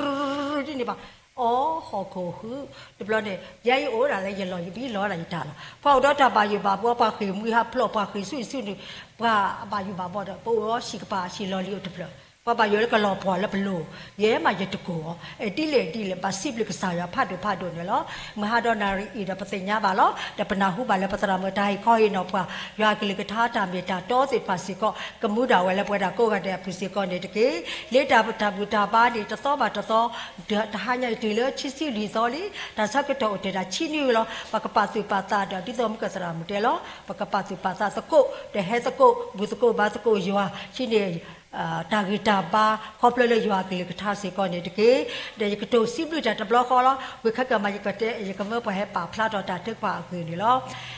ดินี่บาอ๋อขอโคหือเดี๋ยวเนี่ยยายโอ้อะไรยังรออยู่พี่รออะไรตาละพอเราจะไปอยู่บ้านว่าปากคือมือหับพลอปากคือสุยนี่ว่าไปอยู่บ้านบ่ได้ปวดสิกปาสิรอเลี้ยวเดี๋ยวว่าไปอยู่แล้วก็รอพอแล้วเป็นโลเย่มาจะตะโกดีเลยบาสิบเลยก็สายพาดูเนี่ยล้อ$5อีดาปฏิญญาบาล้อแต่ปนาหูบาแล้วปัตตาเมื่อได้ค่อยนอป่ะยากิลิกท่าตามเมตาโตสิภาษีก็กมูดาวแล้วปวดาโกกันเดียพุสิก็เนี่ยตะกี้เลดาบุตาบ้านนี่จะซ้อบาจะซ้อเดือดหายใจเลยชิสิลีซอลีแต่สักก็ตัวเดียดชินี่ล้อปากปาสิปาตาเดี๋ยวที่ตัวมันก็สระมุเดล้อปากปาสิปาตาสกุเดี๋ยวให้สกุบุสกุบาสกุยัวชินี่ตากิตาบาขอบเลยอยู่อากิลิกท่าสิก่อนเนี่ยตะกี้เดี๋ยวก็ตัวซิบลูจะบล็อกเขาล้อวิคักกันมาจะก็เตะจะเมื่อไปให้ป่าพลาดตาทึกป่าคืนนี่ล้อ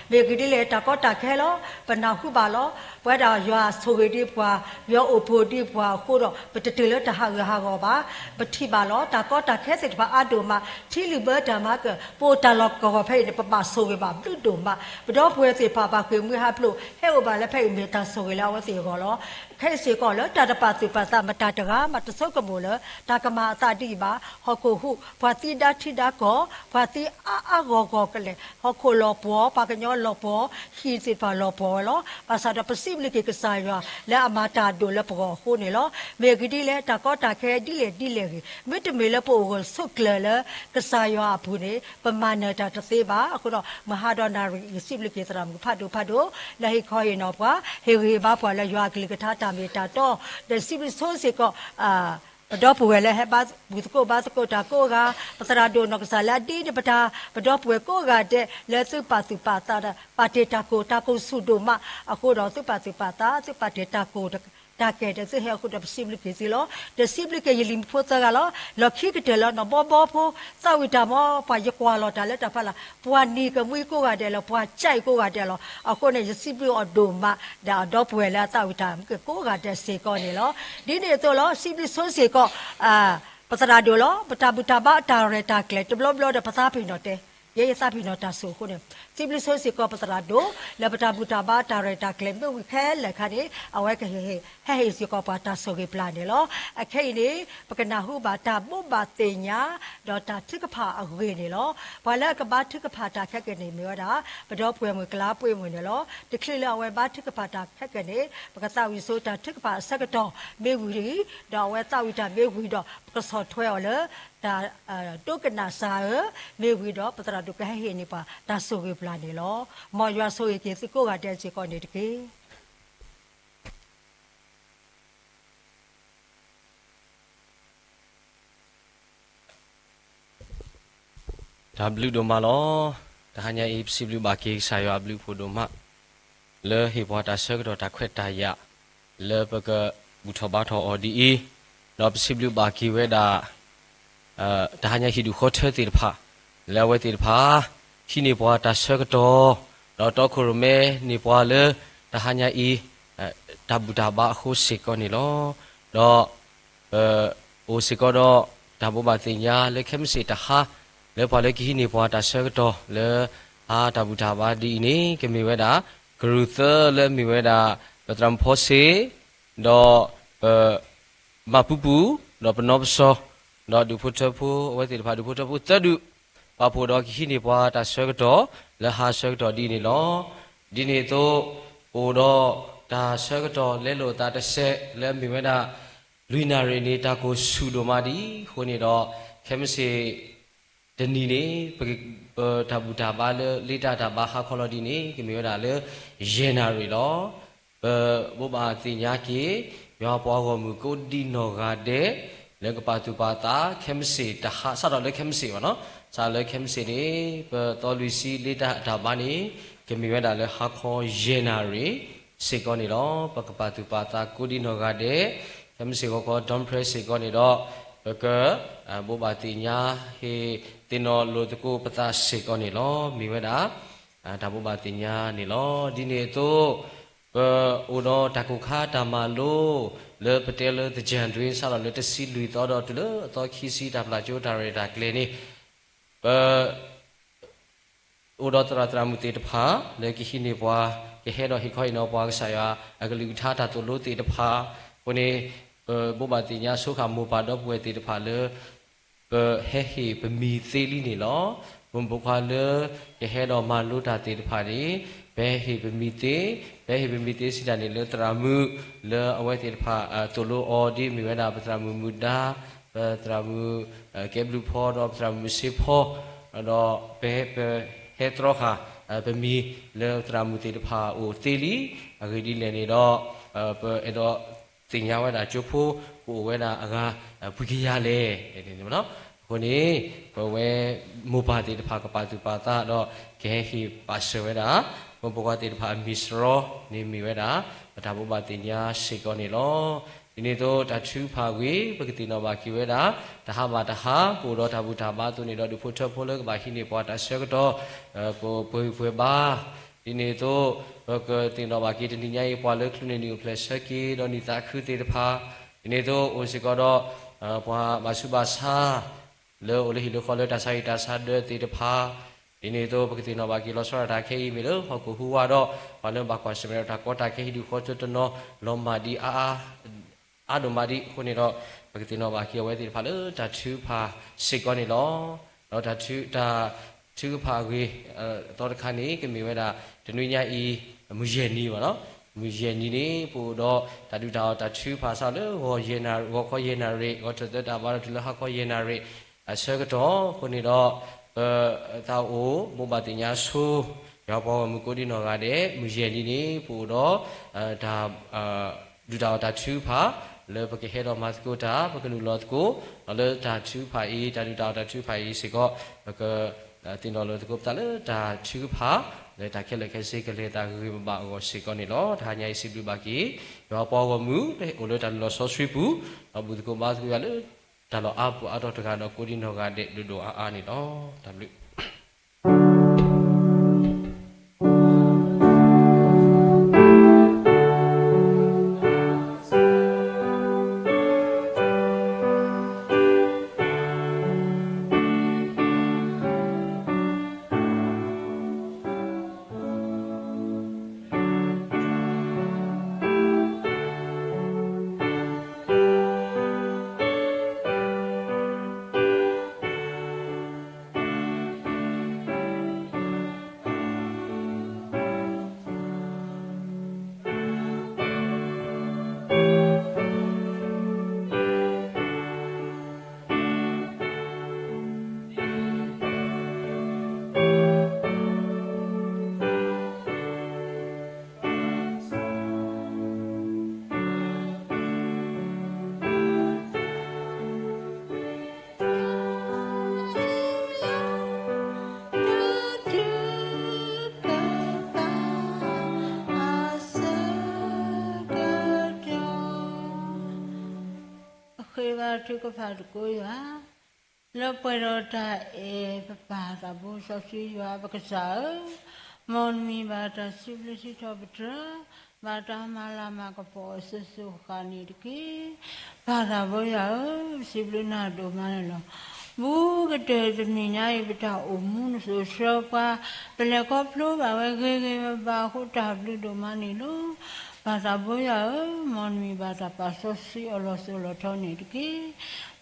เมื่อกี้ที่เลยตาก็ตาแค่ล้อปนาคู่บาล้อเวลาอยู่อาสุกิดีกว่าอยู่อุปดีกว่าคู่เราไปจะตื่นแล้วตาหากบาปฏิบาล้อตาก็ตาแค่เสร็จป่าอาดูมาที่ลิเบอร์ดามาก็ปูตาล็อกก็ไปในป่าสุกิบาดูดูมาไปดอกเวทีป่าคือมือหาปลุกให้อุบาแล้วไปเมตาสุกิแล้วว่าสิก็ล้อแค่สิก็แล้วตาปาสุปาตามาตาตระมาตะสกมูเลยตากมาตาดีบาฮอกหูพาติดาทิดาก็พาติก็เลยฮอกลอปัวปากญอลอปัวฮีสิปาลอปัวล้อภาษาดาปสิบลิกิกษายาและอามาตาดูและปกหูนี่ล้อเมกดีเลยตาก็ตาแค่ดีเลยไม่จะมีแล้วปกสุกเลยกษายาผู้นี้ประมาณเนี่ยตาจะเสบาคุณ$5สิบลิกิสรามพัดดูแล้วให้คอยนอปะเฮบาปะแล้วยากิลิกท่าตามตาโตเดซิบิโซสิก็ดอกป่วยแล้วให้บาสโกตาโกกาปัตราโดนกษาลาดีเนี่ยปดอกป่วยโกกาเดแล้วสุปาตาปาเตตาโกสุโดมาอะโคดอสุปาตาสุปาเตตาโกตาแก่เดซิเฮคุดซิบลิกิสิโลเดซิบลิกิยลิมโพตากาโลลอคิกเดลอนบอโพซาวิตามอปายกวาโลตาเลตาฟาลาปวานีกมุยโกกาเดลปวาใจโกกาเดลอะโคเนี่ยซิบลิอดมาดาดอกป่วยแล้วซาวิตามโกกาเดเซโกนี่โลดีเนี่ยตัวโลซิบลิโซเซโกปัตราโดโลปตาบุตาบาตาเรตาเคลตบลอเดภาษาพิโนเตเยซาพิโนตาสูคนเนี่ยซิบลิโซเซโกปัตราโดแล้วปตาบุตาบาตาเรตาเคลไม่วิแค่เลยค่ะนี่เอาไว้ก็ให้สิโกปาตาโซเกปลาเนี่ยโลแค่นี้ปกนาหูบาตาบุบาเตญาดอตาทึกพาอเวนี่โลพอแล้วก็บาทึกพาตาแค่กันนี่มีว่าดาปดอป่วยมือกลาป่วยมือเนี่ยโลตะคลีเอาไว้บาทึกพาตาแค่กันนี่ปกตาวิโซตาทึกพาสักตอเมวิรีดอไว้ตาวิตาเมวิดอก็สอดถวยเอาเลยตาตุกนาซาเมวิดอปตราตุกให้เห็นนี่ปะตาโซเกปลานี่โลมอยว่าโซเกสิโกกาเดสิโกนี่ตะกี้ดับลูดมาล้อแต่หากอีสิบลูบากีสายอับลูพูดมาเลอฮิปอตาเซกดอตาเควตายะเลอปะกะบุทบาทออดีดอบสิบลูบากีเวดาแต่หากฮิดูโคเทติรพาแล้วเวติรพาที่นิปอตาเซกดอดอตอคุรเมนิปอเลแต่หากอีดับบุตาบาโคสิกอนี่ล้อดอโอสิกอดอดับบุบาติญาเลเข้มสิตาฮาเลพอเลกิฮินิปอตาเซกโตเลอาตาบุตาบาดีนี่ก็มีเวดากรูเตอร์เลมีเวดาปตรัมโพเซดอมาปูปูดอปนอบโซดอดูพุทธพูเวติพาดูพุทธพูตดูปาปูดอกิฮินิปอตาเซกโตเลหาเซกโตดีนี่ลอดีนี่โตโอดอตาเซกโตเลโลตาเตเซเลมีเวดาลุยนาเรนีตาโกสุโดมาดีคนนี้ดอเข้มเซเดนีนี่ปกทับบุตาบาเลลิตาตาบาฮาคอลดีนี่ก็มีว่าเลเยนารีลอบุบาติญากี ယောပွားကိုမူကိုဒီနောကတဲ့လေကပါတူပါတာခဲမစီတဟာစတော့လေခဲမစီပါနော်စာလေခဲမစီနေပတော်လူစီလေတာဒါပါနေကမီဝဲတာလေဟာခေါ်ယေနာရီစေကောနေတော့ပကပါတူပါတာကိုဒီနောကတဲ့ခဲမစီကိုဒွန်ပရက်စေကောနေတော့ပကဘောပါတိညာဟေတင်တော်လိုတကူပတာစေကောနေလောမီဝဲတာဒါဘောပါတိညာနေလောဒီနေတော့ဥတော်တကုခာတမလိုလေပတဲလေတကြံတွင်ဆာလေတစီလူတော်တော်တူလေတော်ခီစီတပလာကျိုတာရတာကလေးနေဥတော်တရတရမူတေတဖာလေကိဟိနေပွားကေဟေတော်ဟိခွိနောပွားဆာယာအကလူထာတာတူလို့တေတဖာကိုနေဘောဘာတိညာဆုခမူပါတော့ပွဲတေတဖာလေဟေဟိပမီသေးလီနေလောဘုံဘခွာလေကေဟေတော်မလူတာတေတဖာဒီဘဲဟိပမီတေဘဲဟိပမီတေစီတန်လေတရာမှုလေအဝဲတေတဖာတူလို့အော်ဒီမိဝဲတာပတရာမှုမူဒါပတရာမှုကေဘလူဖော်တော့ပတရာမှုစီဖော်တော့ဘဲဟေထရခာပမီလေတရာမှုတေတဖာအိုတေလီအဂိဒီလေနေတော့အဲ့တော့တင်ညာဝဲတာကျုပ်ဖို့ကိုဝဲတာအကားဘုကြီးရလေဒီနော်ခုနေဘဝဲမူပါတေတဖာကပါတူပါတာတော့ကဲဟိပါဆဝဲတာဘုဘကတေတဖာမစ္စရောနေမီဝဲတာဒါဘုဘတင်ညာရှိကောနေလောဒီနေ့တော့တထူဖာဝေပကတိနောဘာကိဝဲတာတဟဘာတဟကိုတော့ဒါဘုဒါဘာသူနေတော့ဒီဖို့ထဖို့လည်းဘာဟိနေပွားတာဆွဲကတော့ကိုဘွေဘာဒီနေ့တော့ဘကတိနောဘာကိတနိညာယေပွားလည်းခလုနေနီဖလက်ဆက်ကီတော့နိတာခုတေတဖာဒီနေ့တော့အိုစီကတော့ပွားဘာစုဘာစာလေအိုလေဟီလိုခေါ်လေတာဆိုင်တာဆာဒေတေတဖာဒီနေ့တော့ပကတိနောဘာကိလောဆောတာခေမီလို့ဟောကိုဟူဝါတော့ဘာလို့ဘာကွာစမရတာကောတာခေဟီဒီခေါ်ချတနောလောမာဒီအာဒိုမာဒီခုနေတော့ပကတိနောဘာကိဝဲတေတဖာလို့တာချူဖာစိတ်ကောနေလောတော့တာချူဖာဝေတော့တခါနေကမီဝဲတာဒနွေညာဤမူယေနီပါနော်မူယေနီနေပို့တော့တာတူတာချူဖာဆောလို့ဟောယေနာဟောခေါ်ယေနာရေဟောတတာဘာလို့လဲဟောခေါ်ယေနာရေအစကတော့ခုနေတော့တာအိုမဘာတင်ညာဆိုရောက်ပေါ်မူကိုဒီနော်ကတဲ့မူယေနီနေပို့တော့ဒါဒူတာချူဖာလေပကေဟေတော့မတ်ကိုတာပကနူလော့ကိုလေတာချူဖာဤတာဒူတာချူဖာဤစေကောကတင်တော်လို့တကုပ်တာလေဒါချူဖာလေတာခဲလေခဲစေကလေးတာဂိမဘာကိုစေကောနေလောဒါညာစီပလူဘာကီရောပေါ်ဝမူလေအိုလေတာလောဆောဆွေပူအဘူတကုမတ်ကိုရလေဒါလောအပူအတော်တကတော့ကိုဒီနောကတဲ့ဒူဒိုအာနေလောဒါလူทุกภาคกุยว่าแล้วไปรอตาปาตาบุษสีว่าปกษามอนมีบาตาสิบลิสิทบตระบาตามาลามากปอสสุขานิดกีบาตาบุยาสิบลินาดูมาแล้วบูกเตตนิญาอิปตาอุมุนสุชอปาเปลกอบลูบาเวเกเกบาขุตาบลิดูมานี่ลูบาตาบุยามอนมีบาตาปัสสีอลอสุลอทอนิดกี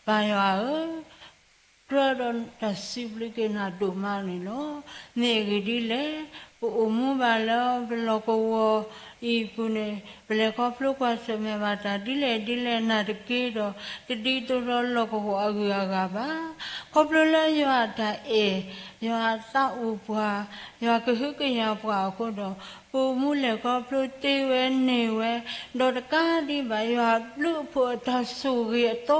บายาตรดอนตัสิบลิเกนาดูมานี่ลูเนกดีเล umu bala bloko wo ipune bleko plukwa seme bata dile na de kedo tidi to loko ho aga ba koplola yo ata yo ata upwa yo kehu ke ya pwa ko do umu le ko plote we ne we do ka di ba yo blu pho ta su ge to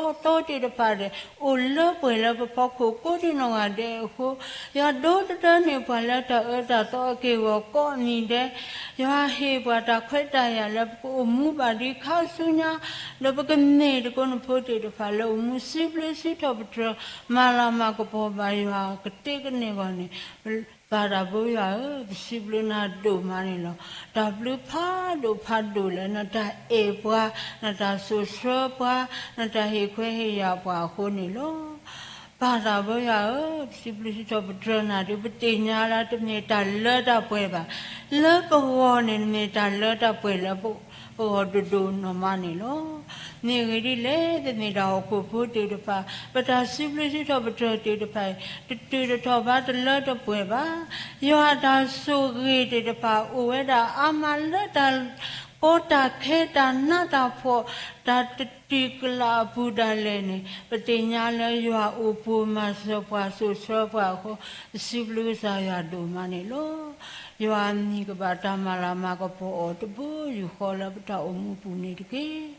ti de pa de o lo pwe la pa ko di no ga de ho yo do ta ne pa la ta to ke wo ko ni de yo he pa ta khwet ta ya la ko mu ba di kha su nya lo ba ke ne de ko no pho ti de pa lo mu si ple si to ba ma la ma ko po ba yo ke te ke ne ko ne para boya siblu na do mani lo w pha do le na ta e pwa na ta so so pwa na ta he khwe he ya pwa ho ni lo para boya siblu si to btra na de pti nya la de me ta le ta pwe ba le po wo ne me ta le ta pwe la po do no mani lo ne ri le de me da ko pho de de pa pa ta siblu si to btra de de pa de to ba de le to pwe ba yo da so ri de pa o we da amal da Ota kheta nata pho ta tikla buddha le ne patinya le yo upu ma so pwa ko siblu sa ya do mani lo yo ani ka ba ta mala ma ko pho o to bu yu kho la ta o mu pu ni ke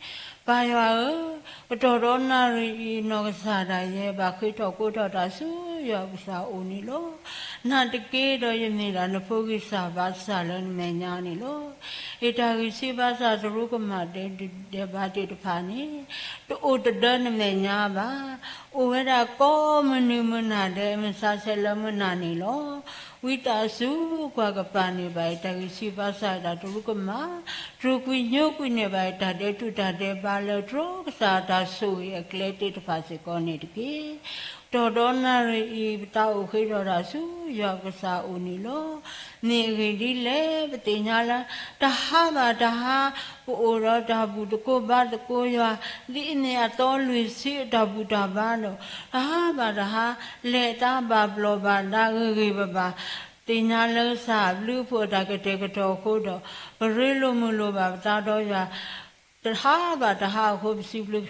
pa yo ko to na ri no ka sa da ye ba khi to ko to ta su yo sa o ni lo na te ke do ye ni la no pho ki sa ba sa le me nya ni lo ita ki si ba sa ru ko ma de ba de pa ni to o de ne me nya ba o we da ko mu na de me sa se le mu na ni lo wita su kwa ka pa ni ba ita ki si ba sa da ru ko ma tru ku nyo ku ne ba ita de tu ta de ba le tro sa da su ye kle te pa se ko ni de ki to do na ri ta o khi ro da su ya ka sa o ni lo ne ri di le ti nya la ta ha ba ta ha o ro da bu de ko ba de ko ya li ne a to lui si da bu da ba lo ta ha ba da ha le ta ba blo ba da ri ba ti nya le sa lu pho da ke te ko ko do ri lo mu lo ba ta do ya ta ha ba ta ha ko si blu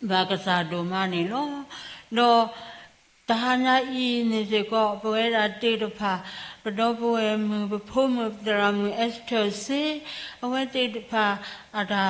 ba ka sa do ma ni lo no ta na I ne se ko po ra te do pha do po e mu pho mu dra mu esther se awe te do pha ada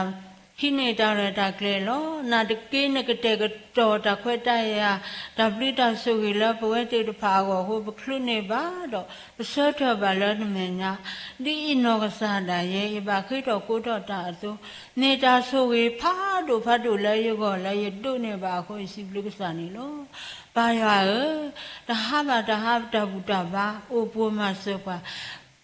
hine da ra da kle lo na de ke ne ke te ko to da khwe ta ya w ta so gi la po e te do pha ko ho bu khlu ne ba do so tho ba la ne nya di no ka sa da ye ba khi to ko to ta so ne ta so gi pha do la ye ko la ye do ne ba ko si blu ka sa ni lo ba ya ta ha ba ta bu ta ba o po ma so pa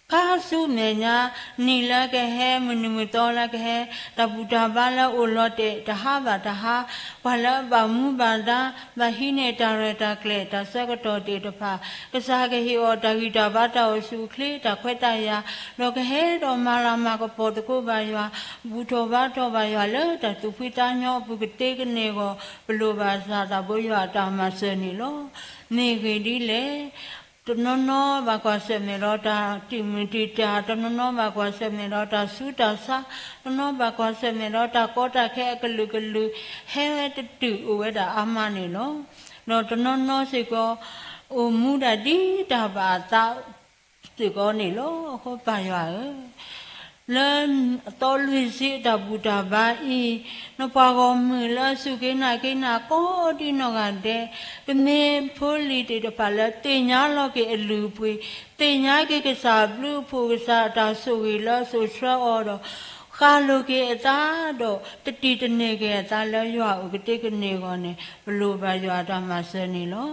ka su me nya ni la ke he mu to la ke he ta bu ta ba la o lo te ta ha ba la ba mu ba da ba hi ne ta re ta kle ta sa ka to te ta pha ka sa ke hi o ta gi ta ba ta o su kle ta khwe ta ya lo ke he do ma la ma ko po to ko ba ya bu to ba ya le ta tu phi ta nyo bu ke te ke ne ko blo ba sa ta bo ya ta ma se ni lo ne ke di le to no ba kwa se me ro ta ti mi ti ta to no ba kwa se me ro ta su ta sa no ba kwa se me ro ta ko ta khe ka lu he we tu o we da ama ni lo no to no se ko o mu da di ta ba ta se ko ni lo ko pa ya lên to lui si da bu da ba I no pa go mu la su ke na ko di no ga de de me pho li de pa la te nya lo ke lu pui te nya ke sa blu phu sa da su wi la su sha o do kha lo ke ta do ti te ne ke ta la yo o ke te ke ne go ne blu ba yo da ma se ni lo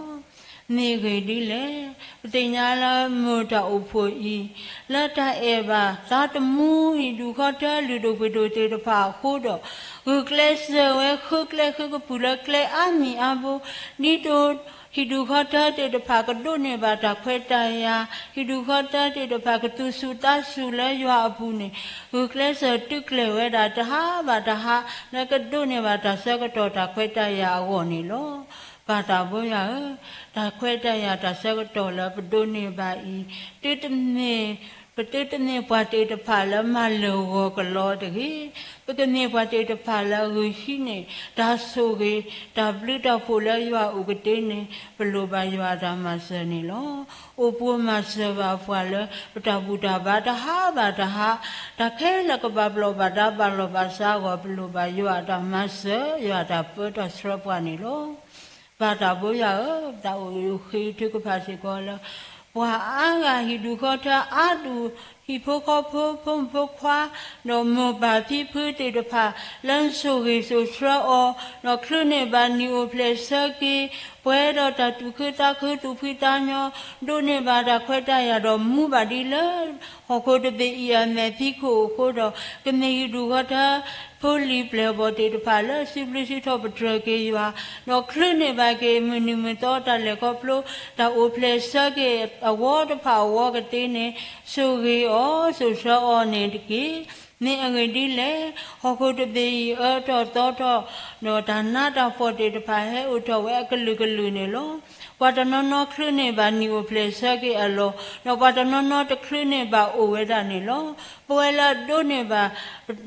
ne ge di le ti nya la mu da o pho I la ta e ba sa ta mu I du kha ta lu do pe do te pha kho do gu kle se we khu kle khu ko pu la kle a mi a bo ni do hi du kha ta te pha ko do ne ba ta khwe ta ya hi du kha ta te pha ko tu su ta su la yo a bu ne gu kle se tu kle we da ta ha ba ta ha na ko do ne ba ta sa ko to ta khwe ta ya wo ni lo ba ta bo ya ta khwe ta ya ta sa ko to la bu do ne ba I te te ne ประเทศนี้ประเทศพาลมาเลวก็รอดที่ประเทศนี้ประเทศพาลรู้สิเนี่ยดาสุกีดาบลิดาพูลอยู่ว่าอุกเตเนี่ยปลุบายว่าดามาเสนี่ล้ออุปมาเสว่าฟัลดาบุดาบาดาฮาบาดาฮาดาแค่ละก็บาบลบาดาบาลบาสาวปลุบายว่าดามาเสอยู่ว่าดาเปิดสระปานี่ล้อบาดาบุยาดาอุคีทุกภาษิก็แล้วว่าอางาฮิดูก็ถ้าอาดูฮิโพก็พงพควาโนโมบาพี่พื้นเดพาลันสุริสุสระอโนคลื่นในบานิโอเพลสกีเวดอตัตุคือตาคือตุพิตาญอดูในบาดาควดายาดอมูบาดีเลฮอโคเดเบียเมพิโคโคดอกเมฮิดูก็ถ้าพูลีเปลบอดีพาลสิบลิสิทอบตรเกยว่าโนคลื่นในบาเกมุนิมตอตาเลก็พลูตาโอเพลสกีอวอดพาวอกเตเนสุริอสุสระอเนตกีนี่อังดีเลยฮอกดเบียตอตอตอโนดานาตาฟอเดตพาเฮอุทเวกลุกลุเนโลวัดนนคลื่นในบานิโอเพลสกีอโลโนวัดนนตคลื่นในบาโอเวดานิโลปวยลาโดเนบา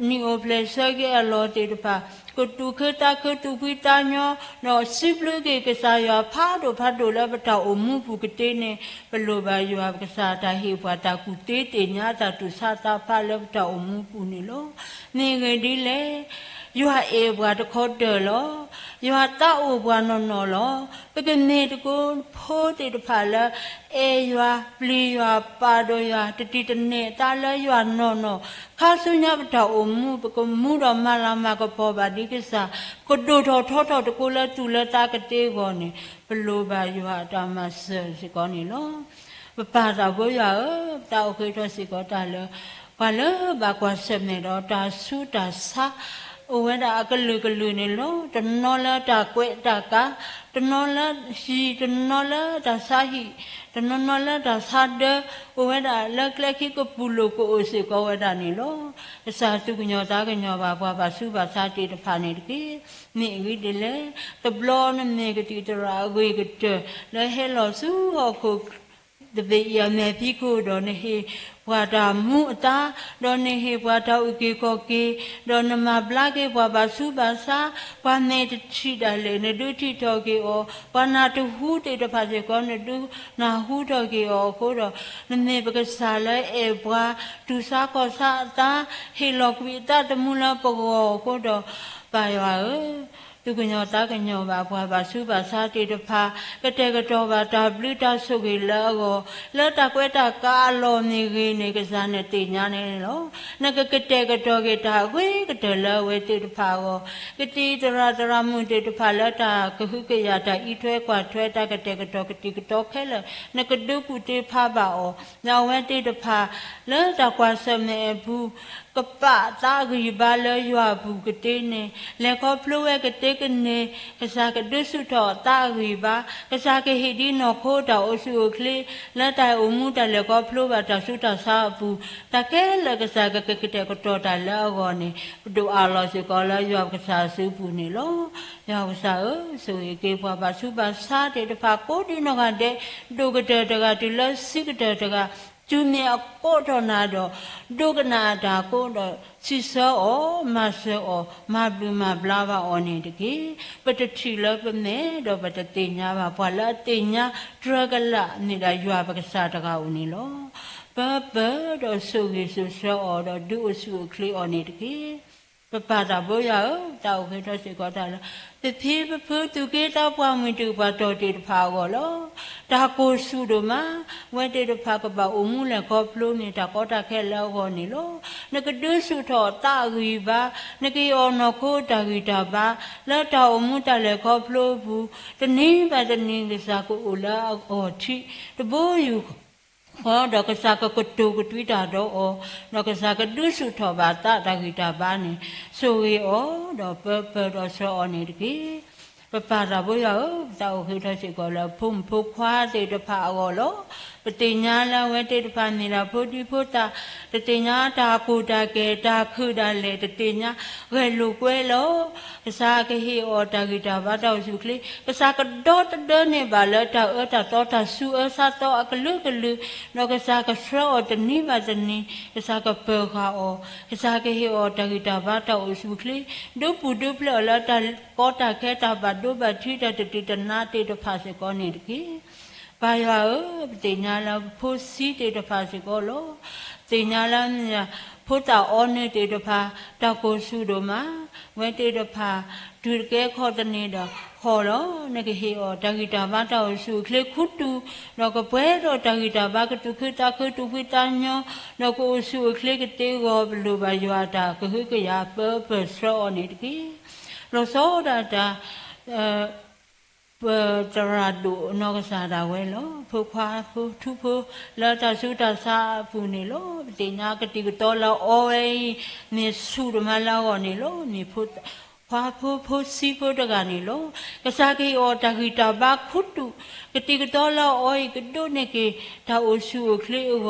นิโอเพลสกีอโลเตตพาก็ตุคือตาคือตุพิตาญอโนสิบลูกเกษายาพาโดแล้วปะตาอมุปุกเตเนปโลบายาเกษาตาเฮปะตากุเตเตญาตาตุสาตาพาแล้วปะตาอมุปุนิโลนี่ไงดีเลยยูฮาเอบวาตะคอเดลอยูฮาตาอูบวานนอลอปะกเนตกุโพเตตพาละเอยูฮาปลียูฮาปาโดยูฮาตติตเนตาละยูฮานอนอข้าสุญญาปะตาอมุปะกมูดอมาลามากะปอบาดิกิสาก็ดูทอตะกุละตุละตากะเตกอนี่ปโลบายูฮาตามาเสสิกอนี่ลอปะปาตาบ่ยาตาโอเคทอสิกอตาละปาละบากวาเสเมดอตาสุตาสาโอเวดากะลืนี่โลตนอละตาเกวตากาตนอละชีตนอละตาสาหิตนอละตาสาเดโอเวดาละกะคิกปุโลโกโอสิกอเวดานี่โลสาตุกญอตากญอบาบาสุบาสาติตพานิตินี่วิดิเลตบลอนเมกติตราเวกเตละเฮลอสุฮอโคเดเบียเมพิโคดอเนเฮวาดามุตาดอนเนเฮวาดาอุเกโกเกดอนมาบลาเกวาบาสุบาสาปาเนตชิดาเลเนดุทิโตเกโอปานาตุฮูเตตพาเจกอนเนดุนาฮูโตเกโอโคดนเนปกษาเลเอบวาตุสาโกสาตาเฮโลกวิตาตมุลาปโกโคดปายว่าตุกญอตากญอบาบาสุบาสาติตพากะเตกะตอบาตาบลิตาสุกิลาโกละตะเกวตากาโลนิเกเนกะสาเนติญาเนโลนะกะเตกะตอเกตาเวกะเตละเวติตพาโกกะติตระมุติตพาละตากะหุกะยาตาอีถ้วยกว่าถ้วยตากะเตกะตอกะติกะตอแค่ละนะกะดุกุติพาบาโอนาเวติตพาละตากว่าสเมบูกปะตากีบาลยัวบุกเตเนเลก็พลุเวกเตกเนกษากดุสุทอตากีบากษากเฮดีนอโคตาโอสุคลีละตาอมุตาเลก็พลุบาตาสุตาซาบูตาเกลกษากเกเตกตอตาลากอเนดูอาลอสิกอลยัวกษาสุปูเนโลยาวสาสุยเกปบาสุบาสาเตตฟาโคดินกันเดดูกเตตกาติลสิกเตตกาจุเมียโคตรนาดดูกนาดาโคตรสิสอมาเสอมาบลูมาบลาวาอเนตกีปตติลปเมดปตติญาบาปละติญาตรกละนิดายัวปกษาตกาอุนิโลปะปะดสุกิสุสอดดูสุคลีอเนตกีปะตาบ่ยาตาโอเคทสิกอตาละติธีปะพุตุเกตาปวามิตุปะโตติภาโกโลตาโกสุโดมาเวติตภากะบะอุมุเลก็พลุนี่ตาก็ตาแค่แล้วก็นี่โลนกดุสุทอตากีบานกยอนโคตากีตาบาแล้วตาอุมุตาเลก็พลุบูตนี้บะตนี้กษากุอุลาออทิตโบอยู่พอดอกสากกตูกตวิตาดอดอกสากดุสุทบาตาตากิตาบานิสุเออดอเปเปดอสอเนตกีปะปาราบ่ยาตาโอเคทสิกอละพุ่มพุควาติตภาโกโล ปฏิญญาละเวติตพันนิละพุทธิพุทธะปฏิญญาตากูตาเกตาคือดาเลปฏิญญาเวลุเกโลกษากะหิโอตากิตาบาตาสุคลิกษากะดอตเดเนบาละตาตาตอตาสุสาตออะกลึกลึนกษากะสรอตนิบาตนิกษากะเปคาโอกษากะหิโอตากิตาบาตาสุคลิดุปุดุเพลละตากอตาแคตาบาดุบาทิตาติตนาติตภาสิกอนิกิปายาปฏิญญาละพุสีติตภาสิกอโลปฏิญญาละพุทธะอเนติตภาตะโกสุโดมาเวติตภาดุเกขอตเนดาขอโลนกะเฮอตะกิตาบาตาสุเคลคุตุนกเปโรตะกิตาบากตุคือตะคือตุพิตาญญนกสุเคลกเตโกบลุบายวาตากะหือกะยาเปเปสรอเนติกิโลโซดาตาจราดุนกษาดาเวโลผู้ควาผู้ทุผู้ละตาสุตาสาผู้นี่โลปฏิญญากติกตอละโอเอนี่สุดมาละวนี่โลนี่พุทธควาผู้สีพุทธกานี่โลกษากิโอตากิตาบาคุตุกติกตอละโอยกดุเนกิตาอุสุคลิโก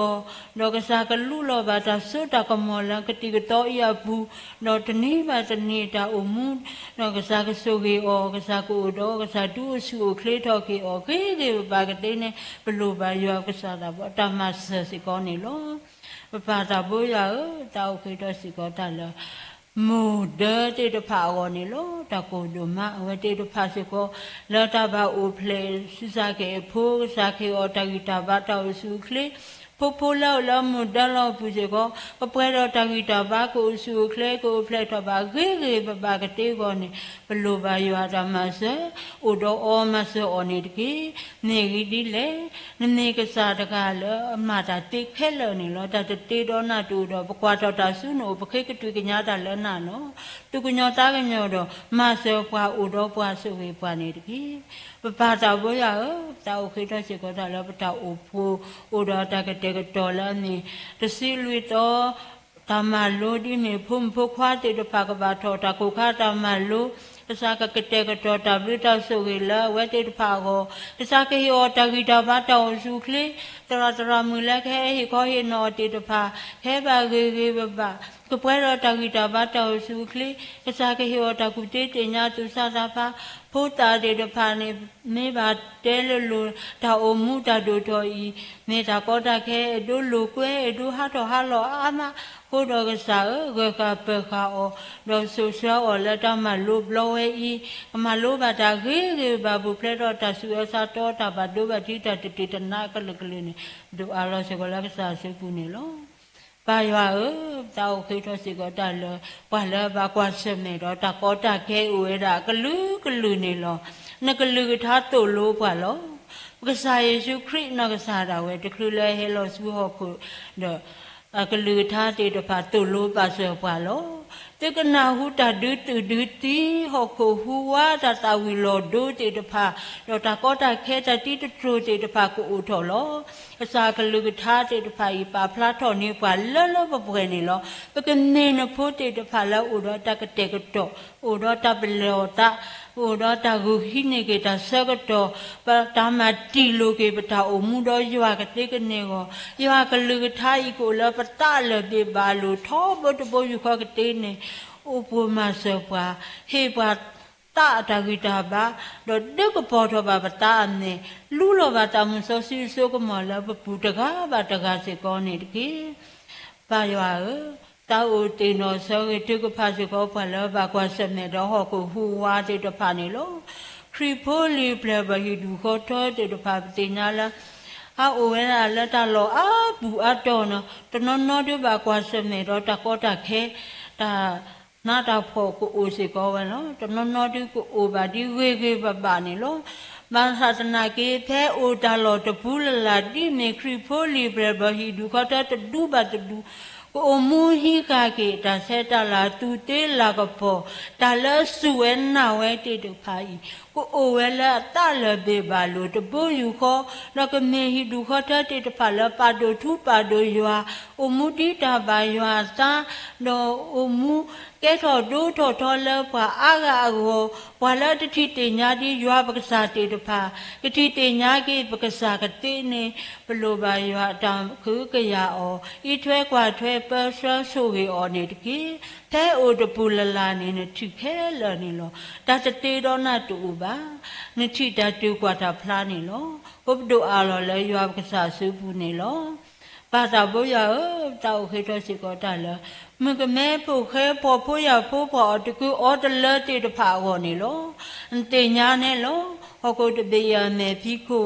นกษากลุโลบาตาสุตากมอลังกติกตอยาบูนตนีบาตนีตาอุมุนกษากสุกิโอกษากูโดกษาดูสุคลิทอกิโอเกเกบากติเนปลุบายอกษาดาบตามัสสิกอนิโลปาตาบุยาตาอุคิตสิกอตาลมูเดติตภาวนิโลตะโกดุมะเวติตภาสิโกลตาบาอุเพลสิสาเกภูสาเกอตากิตาบาตาสุคลิผู้เล่าละมุดละผู้เสกก็เปรตากิตาบากูสุเคลกูเพลตบาเกเกบากติโกนี่ปลุบายวาตามาเสอุดโอมาเสอนิตกิเนกิดิเลเนกษาตกาลมาตาติเพลนี่ลตาติโดนาตูดปกวาตาสุโนปเคกตุกญาตาลนาโนตุกญาตากญโดมาเสปวาอุดปวาสุเวปวานิตกิปาตาบุยาตาอุคิตสิกตาลปตาอุภูอุดตากเตกตอลนี่ตสิลุยโตตามาโลดิเนพุ่มพุควาติตภากบาโทตาคุคาตามาโลสากะเตกตอตาบลิตาสุเวลเวติตภาโกสากะฮิโอตากิตาบาตาสุคลิตระมุลแค่ฮิโคฮิโนติตภาแค่บาเกเกบะก็เปรตากิตาบาตาสุคลิสากะฮิโอตากุติติญาตุสาสาภาพุทธาเดชพานิเมบาเตลลูตาโอมุตาดูทอีเมตาโกตาแค่ดูลูกเวดูฮัตฮัลโลอามาโคดกษาเกกาเปคาโอดอสุเชอละตามาลูบลเวอีมาลูบาตาเกเกบาบุเพลตตาสุเอซาโตตาบาดูบาทิตาติตนากลกลินดูอาลาเสกลกษาเสกุนิโลปายาตาโอคิโตสิกตาลปะละบากวาเสเมโดตาโกตาแค่อุเอดากลือนี่ลนกลือทาตุโลปะโลกษาเยซูคริสต์นกษาดาเวตคลือเลเฮโลสุโฮคุเดกลือทาติตปาตุโลปะเสปะโลเตกนาหูตาดืติฮอกฮูวาตาตาวิโลดูติตภาดตาโกตาแค่ตาติตตรูติตภากูอุทโลภาษากลือทาติตภาอีปาพลาทอนี่ปาลปะเปนี่โลปะกเนนโพติตภาละอุดตากเตกโตอุดตาเปโลตาอุดตากุหิเนเกตาเสกโตปะตามาติโลเกปตาอมุดยวากเตกเนโกยวากลือทาอีโกลปะตาลเดบาลูทอบตบอยู่ขากเตเนอุปมาเสปะเฮปะตาตากิตาบาดเดกปอทบาปตาเนลูโลบาตามุสสิโซกมอลปปุตกาบาตกาเสกอนิกิปายาตาอุติโนโสเกตุกภาสิโกปะลบากวาเสเมดฮอกฮูวาติตภานิโลคริโพลีเปลบะฮิดูโคโตติตภาปติญาลาอาโอเวนาละตาโลอาบูอาโตโนตโนโนดิบากวาเสเมดตะโกตะเคตานาตาพอกูอุสิกอวัน咯ตนนอดิกูอุบาดิเวเกบะบานี่咯มาศาสนาเกแท้อุตาโลตะพูลลาดิเมคริโพลีเบรบะฮิดูคาตะตะดูบะตะดู ကိုမူဟီကာကေတဆက်တလာတူတေလာကပေါ်တလဆုဝဲနာဝဲတေတဖာဤကိုအိုဝဲလာတလဘေပါလို့တပုယူခေါ်နကမေဟီဒူခေါ်တတေတဖာလပါဒိုထူပါဒိုယွာအိုမူတီတာပါယွာသာနော်အိုမူကဲထော်ဒူထော်ထော်လဖွာအာဂါကိုဘွာလာတတိတေညာဒီယွာပက္ကစားတေတဖာကတိတေညာကေပက္ကစားကတိနေဘလိုပါယွာတံခုကရအောဤထွဲကွာထွဲပဆာဆိုကေအောနေတကေแท้โอตปูลลานี่นะทิแค่ละนี่ลอตาตะเตดอนะตูบานิทิตาตูกว่าตาพลานี่ลอกุบดูอาลอเลยยวบกษาสุปูนี่ลอปาตาบ่ยาตาโอเคตอสิกอตาละมึงก็แม่ผู้แค่พอผู้ยาผู้พอตะกูออตะเลติตะพาวอนี่ลออันเตญาเนี่ยลอฮอกูตะเบยาแม่พี่กู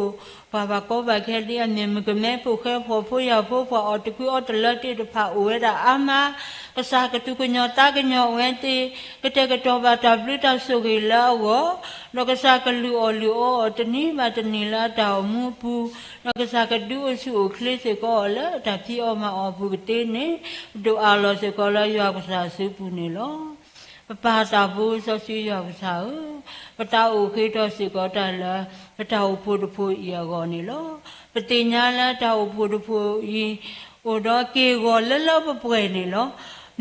บาบาก็บาแค่เรียนเนี่ยมึงก็แม่ผู้แค่พอผู้ยาผู้พอตะกูออตะเลติตะพาโอเวดาอามาภาษากตุกญอตากญอเวนติกะเตกะตอบาตาบลิตาสุกิลาวอนกษากลูอลูอตนีมาตนีลาตาวมูปูนกษากดูอสุคลิสิกอละตาพี่ออมาออบุกเตเนดูอาลอสิกอละยอภาษาสุปูเนลอปะตาบูสสิยอภาษาปะตาโอเคตอสิกอตาละปะตาโอพุดพุอียกอเนลอปะติญาละตาโอพุดพุอีโอดอเกกอละละปะป่วยเนลอ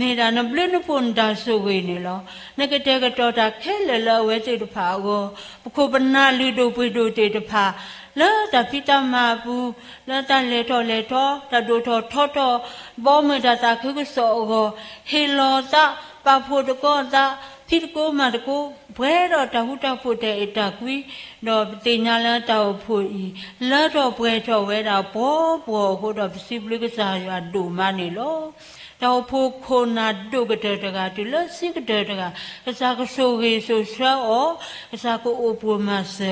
နေတာနပလနပွန်ဒါဆိုဝေနေလောနကတဲ့ကတော့တာခဲလလဝဲတေတဖာကိုပခုပနာလူတို့ပွေတို့တေတဖာလာတပိတမဘူးလာတလေတော်လေတော်တဒိုတော်ထောတော်ဘောမေတတာခုကစောကိုဟေလောတာပဖို့တကောတာဖိတကိုမတကိုဘွဲတော့တဟုတဖို့တဲ့အတကွီတော့တင်ညာလာတောက်ဖို့ဤလာတော့ဘွဲတော့ဝဲတာဘောဘောဟိုတော့ပစီပလိကစားရဒူမနေလောတောက်ဖို့ခိုနာဒုကတဲ့တကတိလစိကတဲ့တကအစာကဆိုဟေဆိုဆောအစာကိုအပူမဆေ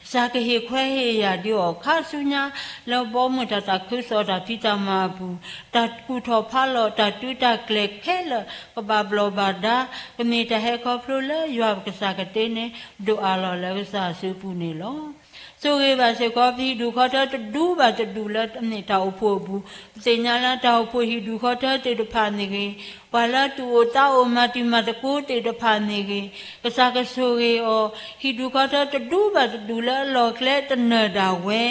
အစာကဟေခွဲဟေရဒီောခါဆုညာလောဘောမတတာခုစောတာပိတမဘူးတကူထောဖာလောတတူတကလက်ခဲလကဘာဘလောဘာဒါကမေတဟေခေါဖလိုလေယောကစားကတဲ့နေဒူအာလောလေကစားစုပူနေလောဆိုကေပါစေကောဖီဒူခေါ်တဲ့ဒူပါတူလက်အမြင့်တောက်ဖို့ဘူးစင်ညာလာတောက်ဖို့ဟီဒူခေါ်တဲ့တေတဖာနေကေဝါလာတူတောက်မတိမတကိုတေတဖာနေကေကစားကဆိုကေအောဟီဒူခေါ်တဲ့ဒူပါတူလက်လောကလက်တနဒါဝဲ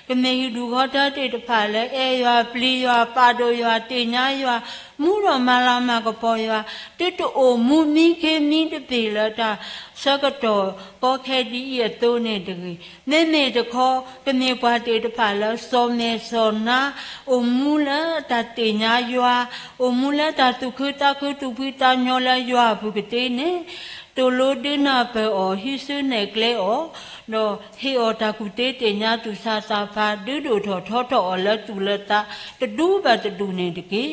ကမေဟီဒူခေါ်တဲ့တေတဖာလဲအဲရွာပလီရွာပါတိုရွာတင်ညာရွာမူတော်မလာမကပေါ်ရွာတိတူအိုမူမီခေမီတပေလတာစကတော်ကောခဲဒီရဲ့တိုးနေတကြီးမဲမဲတခေါ်ကမေပွားတေတဖာလဲစောမဲစောနာအိုမူလာတတင်ညာရွာအိုမူလာတတုခတခုတုပိတညောလာရွာဘုကတေနေတိုလိုဒနာပေအောဟိစုနေကလေအောနော်ဟေအောတာကုတေတင်ညာသူစာစာဖာဒုဒုထောထောထောအလတူလတာတဒူဘတဒူနေတကေ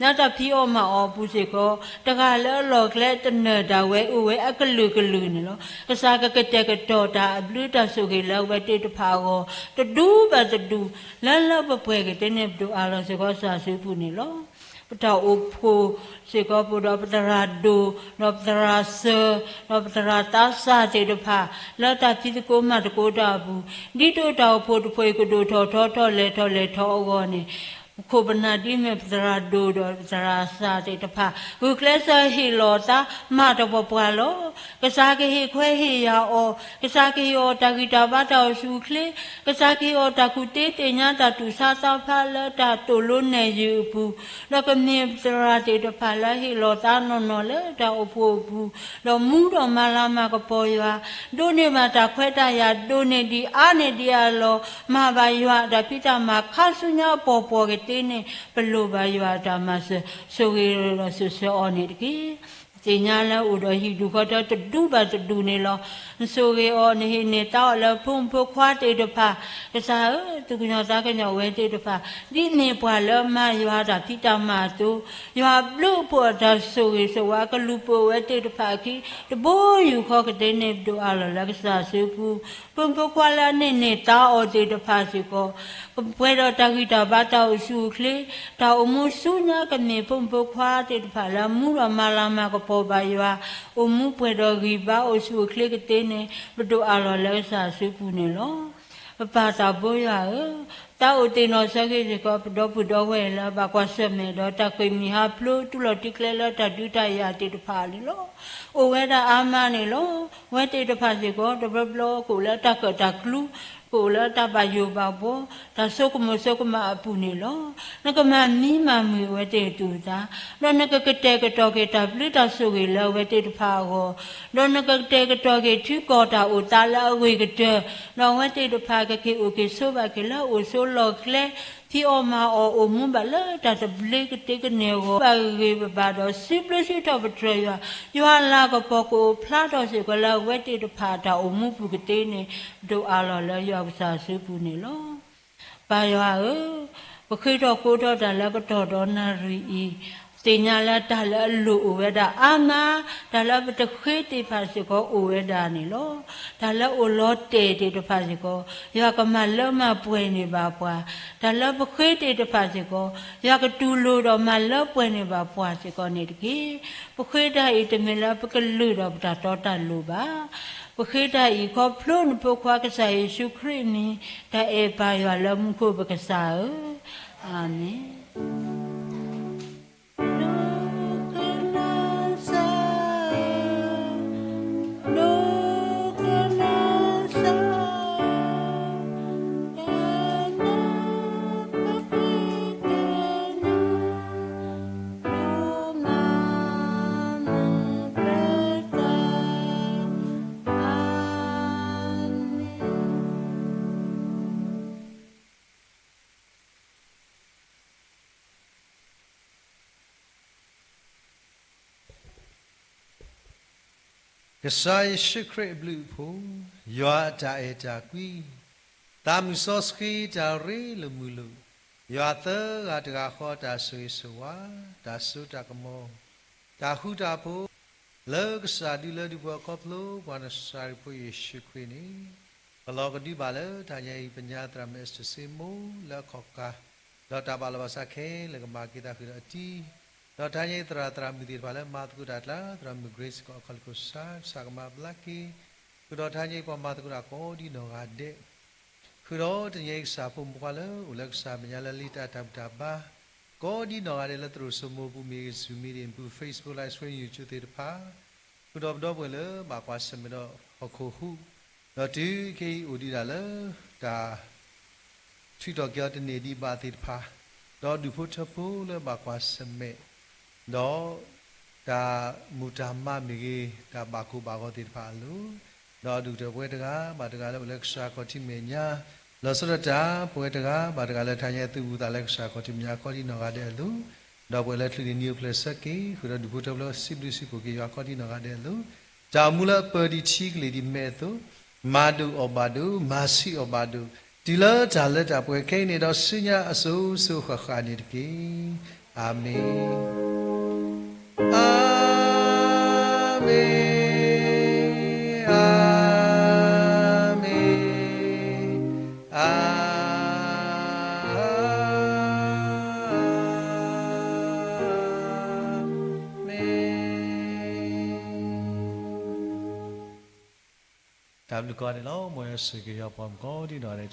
နာတဖီအောမအောပူစေကောတကလည်းလောကလေတနဒါဝဲဥဝဲအကလူကလူနေလောကစားကကတဲ့ကတော့တာဘလူတာဆိုကေလောက်ပဲတေတဖာကိုတဒူဘတဒူလလပပွဲကတဲ့နေဒူအားလို့စေကောစာစုပူနေလောပတာဥဖိုစေကောပူတော့ပတရာဒူနောပတရာဆနောပတရာတာစာတေတဖာလောတာဖိတကိုမတကိုတာဘူးဒီတို့တော့ဖို့တဖွဲကတို့ထောလဲထောအောနေခုပနာဒီမေပတရာဒူတော့ပတရာစာတေတဖာဟုကလဆာဟီလောတာမတော့ပပွားလောကစားကေဟေခွဲဟေယာအောကစားကေယောတာဂီတာဘာတော်ရှုခလေကစားကေယောတာကုတေတေညာတာတူစာတာဖာလတာတိုလုံးနေယူဘူးတော့ကမေပတရာတေတဖာလာဟီလောတာနော်လေတာအဖို့ဘူးတော့မူတော်မလာမကပေါ်ရွာဒုနေမှာတာခွဲတာရဒုနေဒီအာနေဒီအလောမဘာရွာတာပိတမှာခါဆုညာပေါ်ကတေနေဘလိုဘာရွာတာမဆိုကေရောဆူအောနေတကြီးတင်ညာလဲဥတော်ဟီဒူခေါ်တဲ့ဒူပါတူနေလောဆိုကေအောနေနေတောက်လဲဖုံဖခွာတေတဖာကစားသူကညောတာကညောဝဲတေတဖာဒီနေပွားလဲမရွာတာဖိတမတူရွာဘလူပေါ်တာဆိုကေဆိုဝါကလူပေါ်ဝဲတေတဖာခီတဘိုးယူခေါ်ကတဲ့နေဒူအလလကစားစုဖူဖုံဖခွာလဲနေတောက်အောတေတဖာစီကိုပွဲတော်တခိတာဘာတောက်စုခလေတောက်မှုစုညာကနေဖုံဖခွာတေတဖာလာမှုတော်မလာမကပေါ်ပါရွာအမှုပွဲတော်ကြီးပါအစုခလေကတဲ့နေဘဒူအလောလဲစာစုပူနေလော bà ta bôi à ta ở trên nó sẽ cái có đó bữa đó về là bà qua xem này đó ta coi mi hấp lu tu lo tik là ta đưa ta ya thì được phá đi lo ô về ta ama này lo về thì được phá gì có đó lo cô là ta cỡ ta lu cô là ta bà yêu bà bố ta số cũng mà apu này lo nó cái mà mi về thì tu ta đó nó cái trò cái ta bự ta số cái là về thì được phá ho đó nó cái trò cái thứ có ta ở ta là về cái trò nó về thì được phá cái ở cái số ba cái là ở số lo cái thì oma ở muốn bà là ta tập lấy cái neo bà cái bà đó ship lấy ship tao bắt rồi à yêu là cái bao cô pha đó sẽ cái là vậy thì phá ta ở muốn bự cái tên này đồ alo là yêu sa ship này lo bà yêu bà khi đó cô đó ta là cái đó na ri tiền nhà là ta là lũ về đã ama ta là bị tập khế thì phải sẽ có về đã này lo ta là ở lót tê thì phải sẽ có ya cái mà lỡ mà bùi này bà qua ta là bị khế thì phải sẽ có ya cái tu lù đó mà lỡ bùi này bà qua sẽ có này cái bị khế đã ít mình là bị cái lù đó ta to ta lù bà bị khế đã ít có plon bị qua cái sai Giêsu Christ này ta bà ya làm cô bị cái sao amen cái sai secret blue phô yoa cha quy tam so ski cha ri lu mu lu yoa tơ ga kho ta sui suwa ta su ta kamo ta hu ta phô lơ cái sa đi lơ đi qua cọp lô qua nó sai phô yesu quy ni lo cái đi bà lơ ta nhảy bên nhà ta mới sẽ xem mô lơ khó cả đó ta bà là sa khe lơ cái mà kita khi đó chi đó thay như tra mình đi vào là mát cũng đạt là tra mình grace có khăn có sa mà blacky cứ đó thay như qua mát cũng đã có đi nó gạt đấy cứ đó thì như sa phun qua là ulag sa mình là lita tam ba có đi nó gạt đấy là từ số một bu mi zoom in bu Facebook livestream YouTube thì pa cứ đó vừa là bà qua xem đó họ khổ hu đó chứ khi u đi là ta suy đó kia thì này đi ba thì pa đó du phút thấp phô là bà qua xem mẹ đó ta mutama migi ta baku bago ti phalu đó du de pwe taga ba taga la leksa ko ti me nya lo so ta pwe taga ba taga la thanya tu bu ta leksa ko ti nya ko ti no ga de lu đó pwe la thli new place ki khu da du phu tablo siblu sipo ki ya ko ti no ga de lu ta mula per di chi kli di me tu madu obadu masi obadu ti la ta la ta pwe kai ni do sinya asu su kha kha ni ki amen Amen, amen, amen. Tạm được coi này nó mới sự kỳ họp có đi nói này